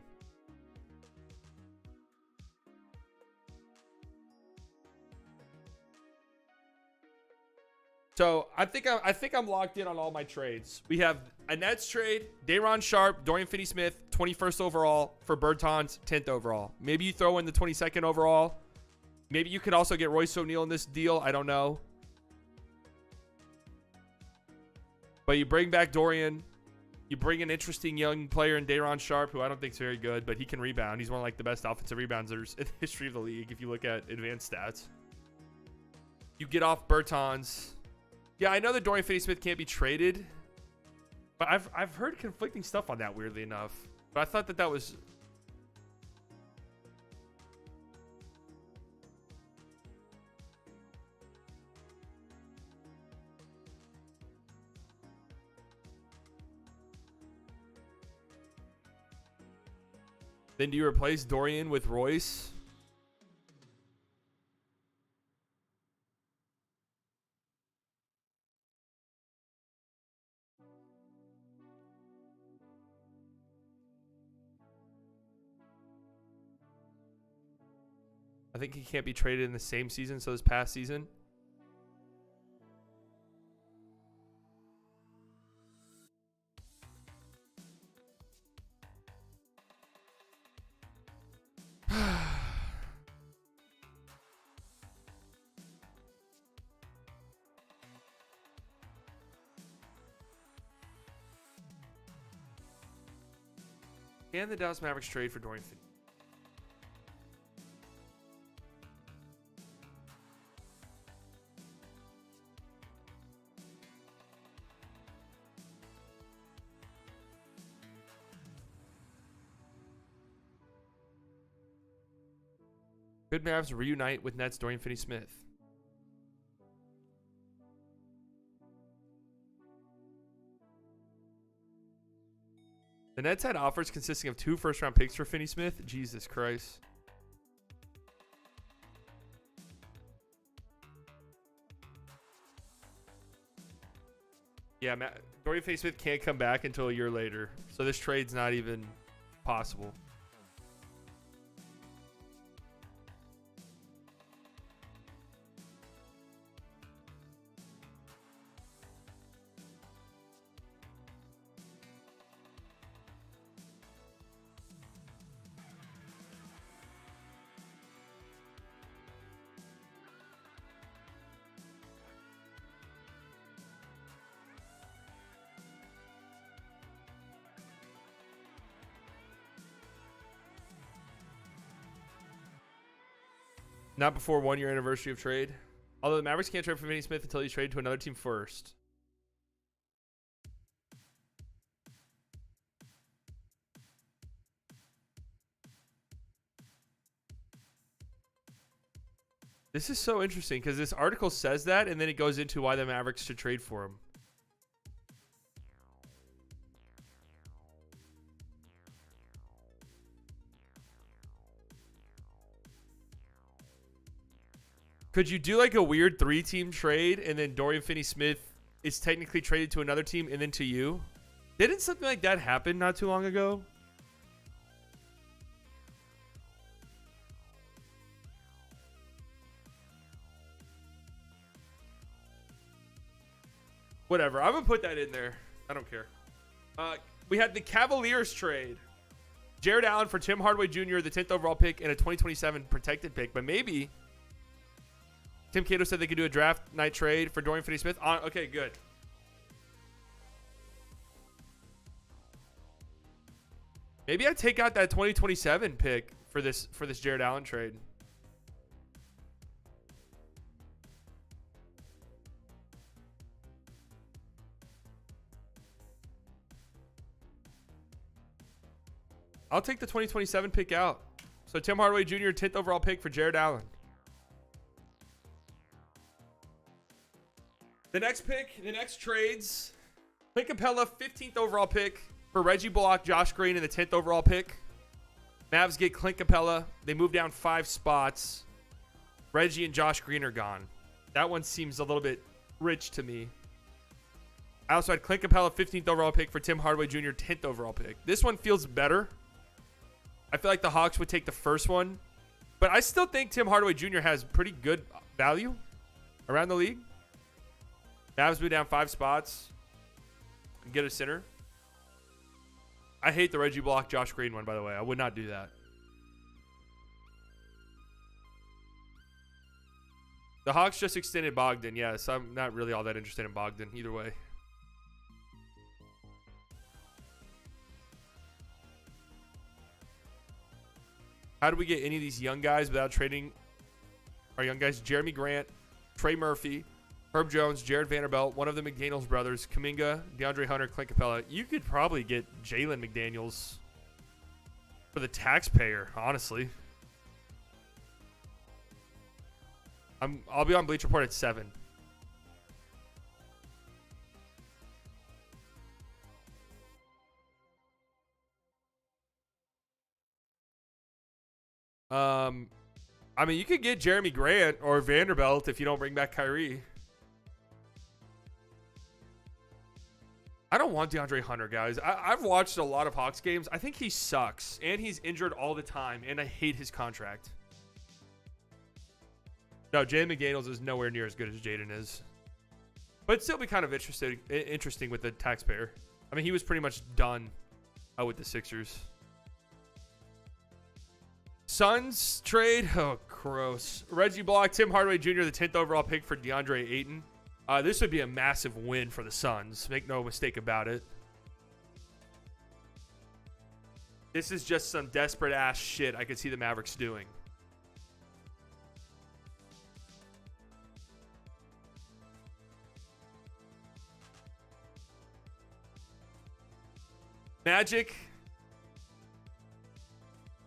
Speaker 1: So I think I'm locked in on all my trades. We have a Nets trade, Day'Ron Sharpe, Dorian Finney-Smith, 21st overall for Bertans, 10th overall. Maybe you throw in the 22nd overall. Maybe you could also get Royce O'Neal in this deal. I don't know. But you bring back Dorian. You bring an interesting young player in Day'Ron Sharpe, who I don't think is very good, but he can rebound. He's one of like the best offensive rebounders in the history of the league if you look at advanced stats. You get off Bertans. Yeah, I know that Dorian Finney-Smith can't be traded, but I've heard conflicting stuff on that, weirdly enough. But I thought that was... Then do you replace Dorian with Royce? I think he can't be traded in the same season, so this past season. Can the Dallas Mavericks trade for Dorian Finney? Could Mavs reunite with Nets Dorian Finney-Smith? The Nets had offers consisting of 2 first-round picks for Finney-Smith. Jesus Christ. Yeah, Dorian Finney-Smith can't come back until a year later. So this trade's not even possible. Not before 1 year anniversary of trade. Although the Mavericks can't trade for Finney Smith until he's traded to another team first. This is so interesting because this article says that, and then it goes into why the Mavericks should trade for him. Could you do like a weird 3-team trade, and then Dorian Finney-Smith is technically traded to another team and then to you? Didn't something like that happen not too long ago? Whatever. I'm going to put that in there. I don't care. We had the Cavaliers trade. Jared Allen for Tim Hardaway Jr., the 10th overall pick, and a 2027 protected pick. But maybe Tim Cato said they could do a draft night trade for Dorian Finney-Smith. Okay, good. Maybe I take out that 2027 pick for this Jared Allen trade. I'll take the 2027 pick out. So Tim Hardaway Jr., 10th overall pick for Jared Allen. The next pick, the next trades. Clint Capella, 15th overall pick for Reggie Bullock, Josh Green, and the 10th overall pick. Mavs get Clint Capella. They move down 5 spots. Reggie and Josh Green are gone. That one seems a little bit rich to me. I also had Clint Capella, 15th overall pick for Tim Hardaway Jr., 10th overall pick. This one feels better. I feel like the Hawks would take the first one. But I still think Tim Hardaway Jr. has pretty good value around the league. Mavs move down 5 spots and get a center. I hate the Reggie Bullock, Josh Green one, by the way. I would not do that. The Hawks just extended Bogdan. Yes, I'm not really all that interested in Bogdan either way. How do we get any of these young guys without trading our young guys? Jeremy Grant, Trey Murphy, Herb Jones, Jared Vanderbilt, one of the McDaniels brothers, Kuminga, DeAndre Hunter, Clint Capella. You could probably get Jalen McDaniels for the taxpayer, honestly. I'll be on Bleach Report at 7. I mean, you could get Jeremy Grant or Vanderbilt if you don't bring back Kyrie. I don't want DeAndre Hunter, guys. I've watched a lot of Hawks games. I think he sucks, and he's injured all the time, and I hate his contract. No, Jaden McDaniels is nowhere near as good as Jaden is. But it'd still be kind of interesting with the taxpayer. I mean, he was pretty much done with the Sixers. Suns trade. Oh, gross. Reggie Bullock, Tim Hardaway Jr., the 10th overall pick for DeAndre Ayton. This would be a massive win for the Suns. Make no mistake about it. This is just some desperate ass shit I could see the Mavericks doing. Magic.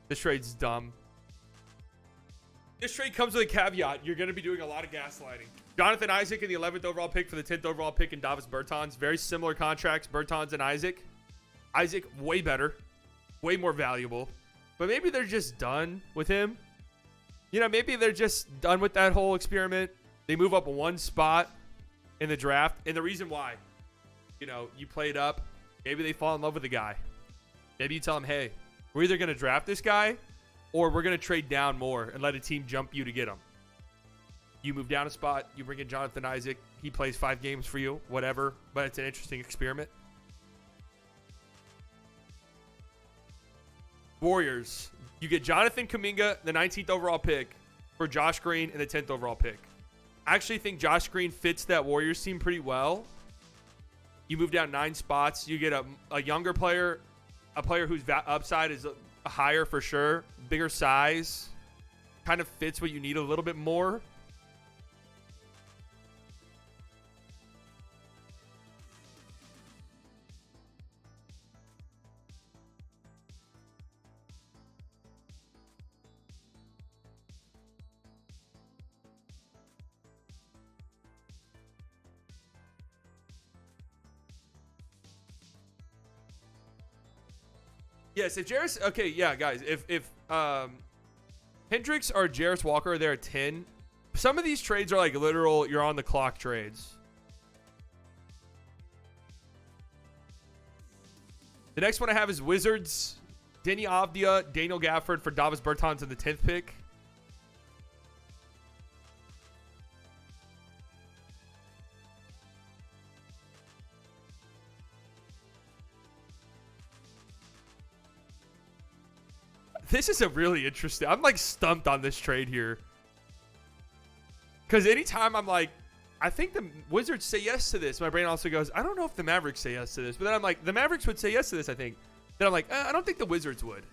Speaker 1: This trade's dumb. This trade comes with a caveat. You're going to be doing a lot of gaslighting. Jonathan Isaac in the 11th overall pick for the 10th overall pick in Davis Bertans. Very similar contracts, Bertans and Isaac. Isaac, way better. Way more valuable. But maybe they're just done with him. You know, maybe they're just done with that whole experiment. They move up 1 spot in the draft. And the reason why, you know, you play it up. Maybe they fall in love with the guy. Maybe you tell them, hey, we're either going to draft this guy or we're going to trade down more and let a team jump you to get him. You move down a spot. You bring in Jonathan Isaac. He plays 5 games for you, whatever. But it's an interesting experiment. Warriors. You get Jonathan Kuminga, the 19th overall pick, for Josh Green and the 10th overall pick. I actually think Josh Green fits that Warriors team pretty well. You move down 9 spots. You get a younger player, a player whose upside is higher for sure, bigger size. kind of fits what you need a little bit more. Yes, if Jarris, okay, yeah, guys, if Hendricks or Jarris Walker are there at 10, some of these trades are like literal, you're on the clock trades. The next one I have is Wizards, Denny Avdia, Daniel Gafford for Davis Bertans in the 10th pick. This is a really interesting. I'm like stumped on this trade here. Because anytime I'm like, I think the Wizards say yes to this, my brain also goes, I don't know if the Mavericks say yes to this. But then I'm like, the Mavericks would say yes to this, I think. Then I'm like, I don't think the Wizards would.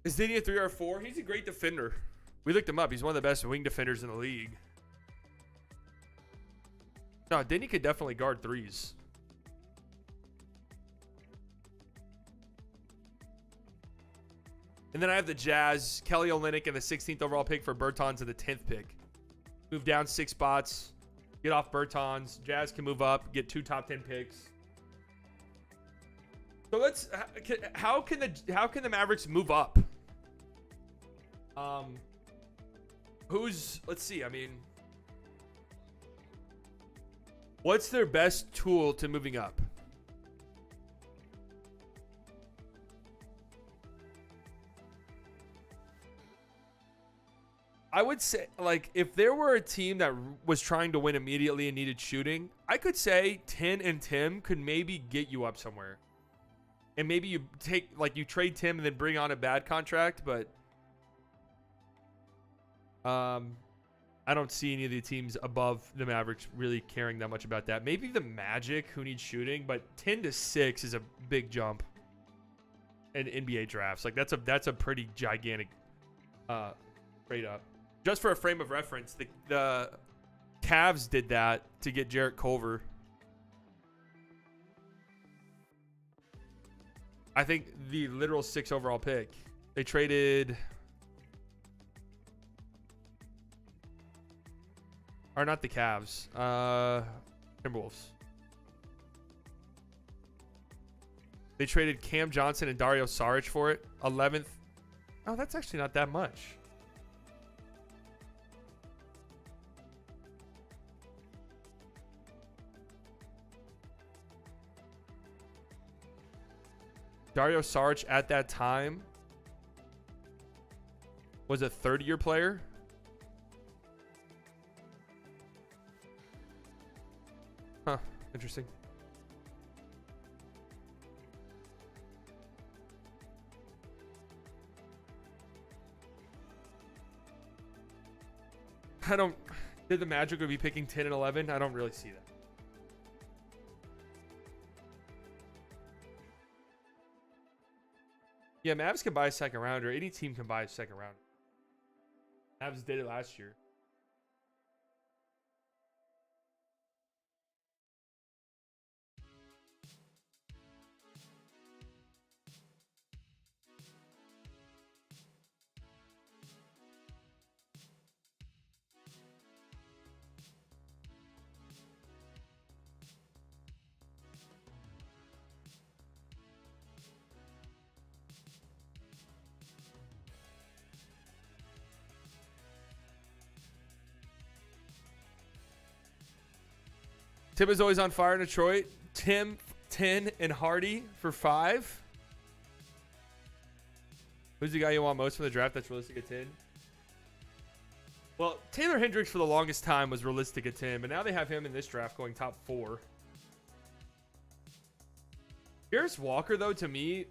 Speaker 1: Is Denny a 3 or 4? He's a great defender. We looked him up. He's one of the best wing defenders in the league. No, Denny could definitely guard threes. And then I have the Jazz, Kelly Olynyk, and the 16th overall pick for Bertans in the 10th pick. Move down 6 spots. Get off Bertans. Jazz can move up. Get 2 top 10 picks. So let's. How can the Mavericks move up? Let's see. I mean, what's their best tool to moving up? I would say, like, if there were a team that was trying to win immediately and needed shooting, I could say Tin and Tim could maybe get you up somewhere. And maybe you you trade Tim and then bring on a bad contract, but I don't see any of the teams above the Mavericks really caring that much about that. Maybe the Magic, who needs shooting, but 10 to 6 is a big jump in NBA drafts. Like that's a pretty gigantic trade up. Just for a frame of reference, the Cavs did that to get Jarrett Culver. I think the literal 6 overall pick. They traded, or not the Cavs, Timberwolves. They traded Cam Johnson and Dario Saric for it. 11th. Oh, that's actually not that much. Dario Saric at that time was a 30-year player. Huh, interesting. Did the Magic would be picking 10 and 11? I don't really see that. Yeah, Mavs can buy a second rounder. Any team can buy a second rounder. Mavs did it last year. Tim is always on fire in Detroit. Tim 10 and Hardy for 5. Who's the guy you want most from the draft that's realistic at 10? Well, Taylor Hendricks for the longest time was realistic at 10, but now they have him in this draft going top 4. Harris Walker, though, to me,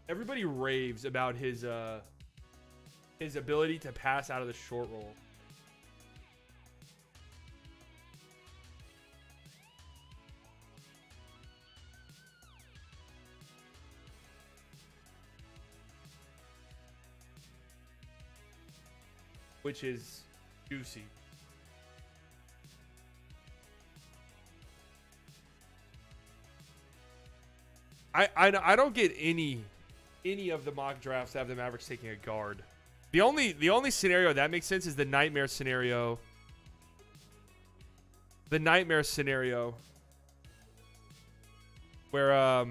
Speaker 1: everybody raves about his ability to pass out of the short roll. Which is juicy. I don't get any of the mock drafts that have the Mavericks taking a guard. The only scenario that makes sense is the nightmare scenario. The nightmare scenario where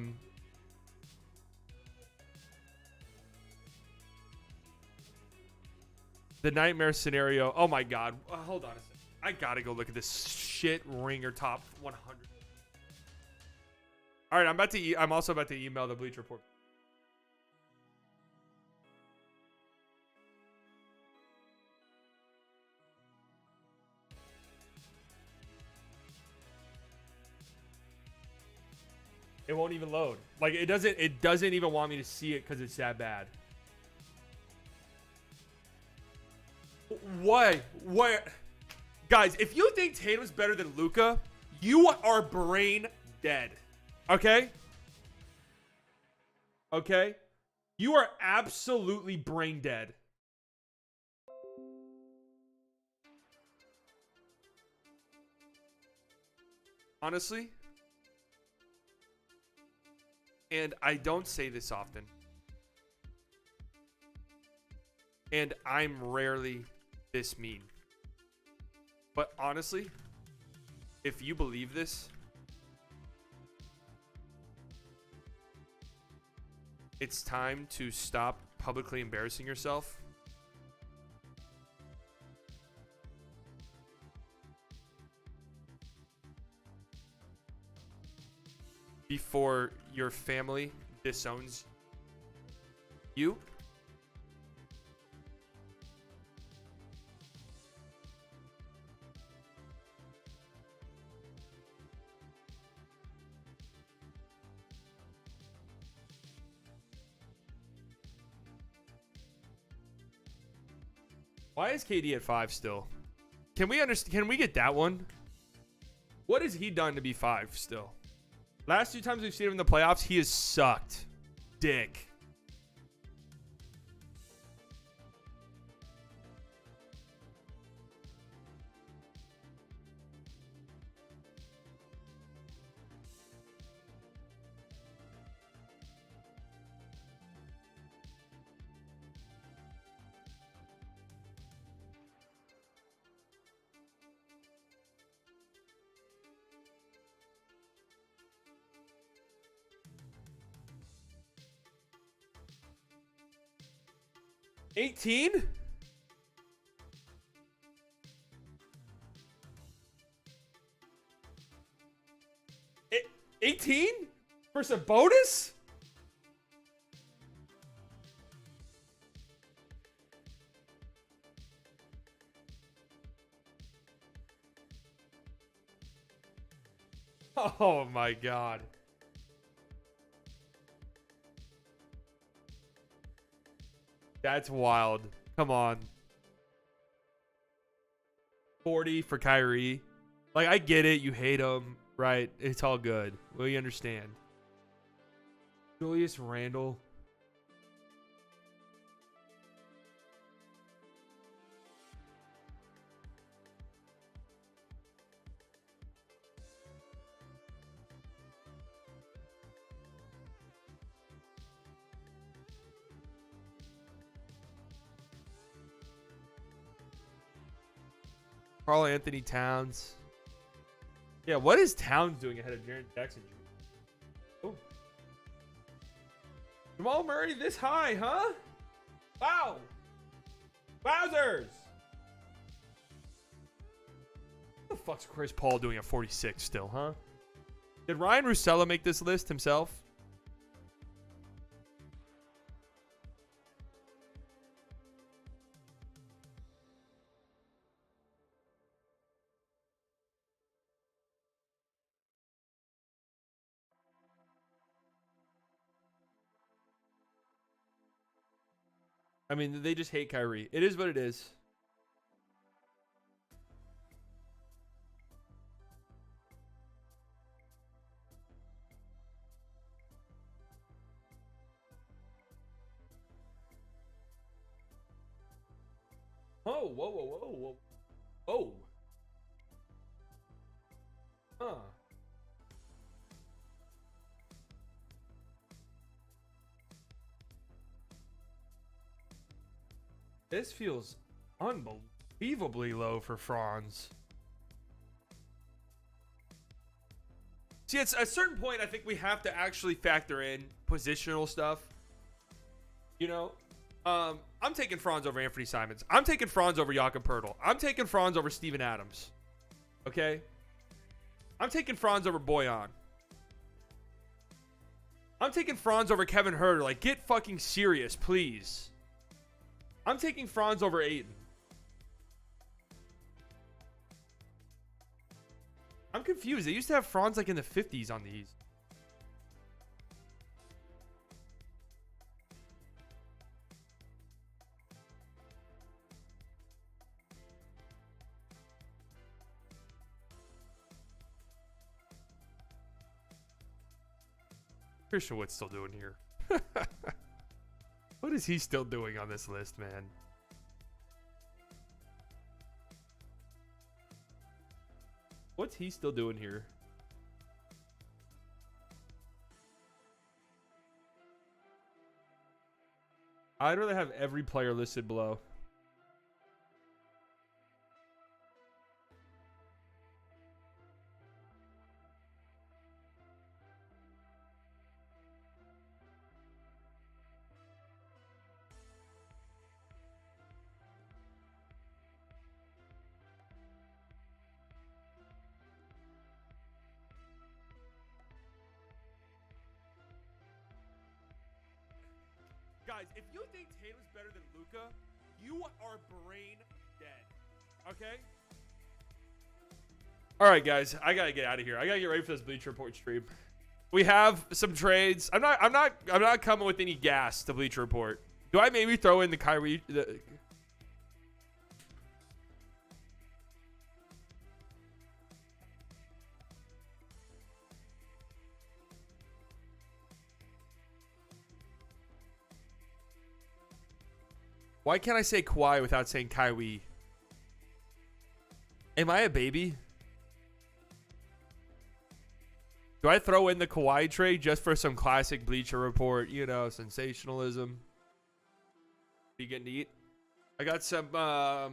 Speaker 1: the nightmare scenario. Oh my God! Hold on a second. I gotta go look at this shit ringer top 100. All right, I'm also about to email the Bleacher Report. It won't even load. Like it doesn't even want me to see it because it's that bad. What? Guys, if you think Tatum's better than Luka, you are brain dead. Okay? Okay? You are absolutely brain dead. Honestly. And I don't say this often. And I'm rarely this mean. But honestly, if you believe this, it's time to stop publicly embarrassing yourself. Before your family disowns you. Why is KD at 5 still? Can we understand? Can we get that one? What has he done to be 5 still? Last 2 times we've seen him in the playoffs, he has sucked dick. $18? $18 for some bonus? Oh my God. That's wild. Come on. 40 for Kyrie. Like, I get it. You hate him, right? It's all good. We understand. Julius Randle. Karl Anthony Towns. Yeah, what is Towns doing ahead of Jaren Jackson? Oh. Jamal Murray this high, huh? Wow. Wowzers. What the fuck's Chris Paul doing at 46 still, huh? Did Ryan Rusella make this list himself? I mean, they just hate Kyrie. It is what it is. Oh, whoa, whoa, whoa, whoa. Oh. Huh. This feels unbelievably low for Franz. See, it's at a certain point, I think we have to actually factor in positional stuff. You know, I'm taking Franz over Anthony Simons. I'm taking Franz over Jakob Poeltl. I'm taking Franz over Steven Adams. Okay? I'm taking Franz over Boyan. I'm taking Franz over Kevin Huerter. Like, get fucking serious, please. I'm taking Franz over Ayton. I'm confused. They used to have Franz like in the 50s on these. Christian Wood's still doing here. What is he still doing on this list, man? What's he still doing here? I'd rather have every player listed below. Guys, if you think Tatum's better than Luka, you are brain dead. Okay? All right, guys, I gotta get out of here. I gotta get ready for this Bleacher Report stream. We have some trades. I'm not coming with any gas to Bleacher Report. Do I maybe throw in the Kyrie? Why can't I say Kawhi without saying Kyrie? Am I a baby? Do I throw in the Kawhi trade just for some classic Bleacher Report, you know, sensationalism? What are you getting to eat? I got some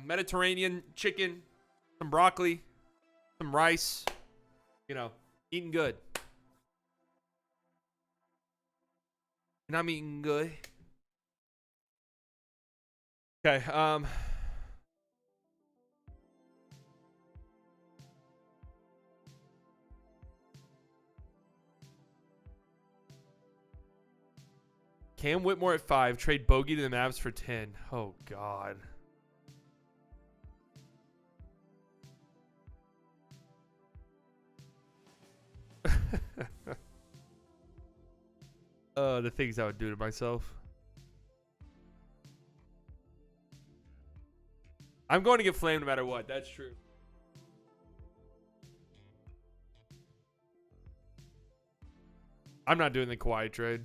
Speaker 1: Mediterranean chicken, some broccoli, some rice. You know, eating good. And I'm eating good. Okay, Cam Whitmore at 5, trade Bogey to the Mavs for 10. Oh, God. The things I would do to myself. I'm going to get flamed no matter what. That's true. I'm not doing the Kawhi trade.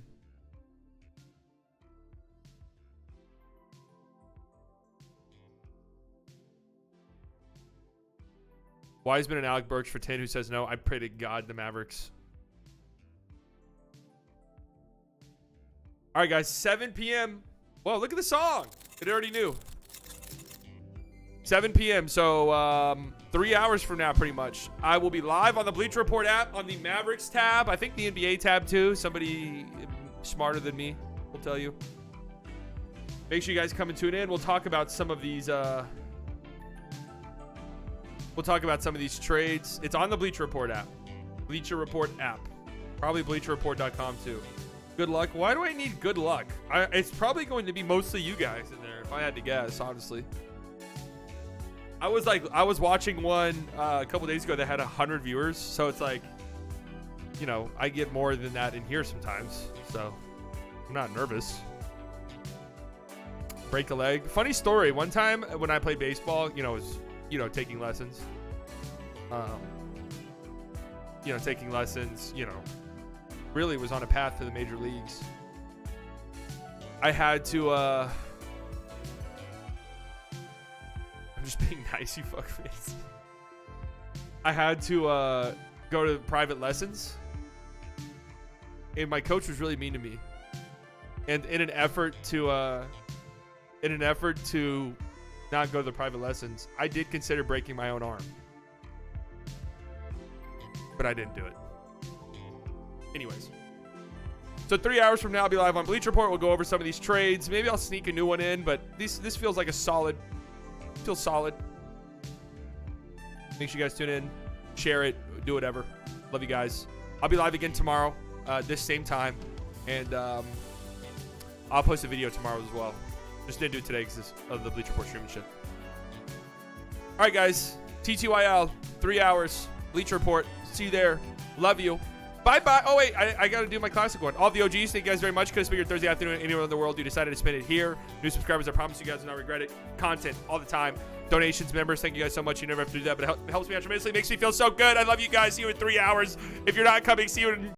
Speaker 1: Wiseman and Alec Burks for 10, who says no. I pray to God the Mavericks. All right, guys. 7 p.m. Whoa, look at the song. It already knew. 7 p.m. So 3 hours from now, pretty much. I will be live on the Bleacher Report app on the Mavericks tab. I think the NBA tab too. Somebody smarter than me will tell you. Make sure you guys come and tune in. We'll talk about some of these. We'll talk about some of these trades. It's on the Bleacher Report app. Bleacher Report app. Probably bleacherreport.com too. Good luck. Why do I need good luck? It's probably going to be mostly you guys in there, if I had to guess, honestly. I was watching one a couple days ago that had 100 viewers, so it's like, you know, I get more than that in here sometimes, so I'm not nervous. Break a leg. Funny story. One time when I played baseball, you know, was, you know, taking lessons. You know, really was on a path to the major leagues. I had to, I'm just being nice, you fuckface. I had to go to private lessons, and my coach was really mean to me. And in an effort to not go to the private lessons, I did consider breaking my own arm, but I didn't do it. Anyways, so 3 hours from now, I'll be live on Bleacher Report. We'll go over some of these trades. Maybe I'll sneak a new one in, but this feels like a solid. Feels solid. Make sure you guys tune in, share it, do whatever. Love you guys. I'll be live again tomorrow, this same time, and I'll post a video tomorrow as well. Just didn't do it today because of the Bleacher Report streaming shit. All right, guys. TTYL, 3 hours. Bleacher Report. See you there. Love you. Bye-bye. Oh, wait. I got to do my classic one. All the OGs, thank you guys very much. Could have spent your Thursday afternoon anywhere in the world. You decided to spend it here. New subscribers, I promise you guys will not regret it. Content all the time. Donations, members, thank you guys so much. You never have to do that, but it helps me out tremendously. It makes me feel so good. I love you guys. See you in 3 hours. If you're not coming, see you in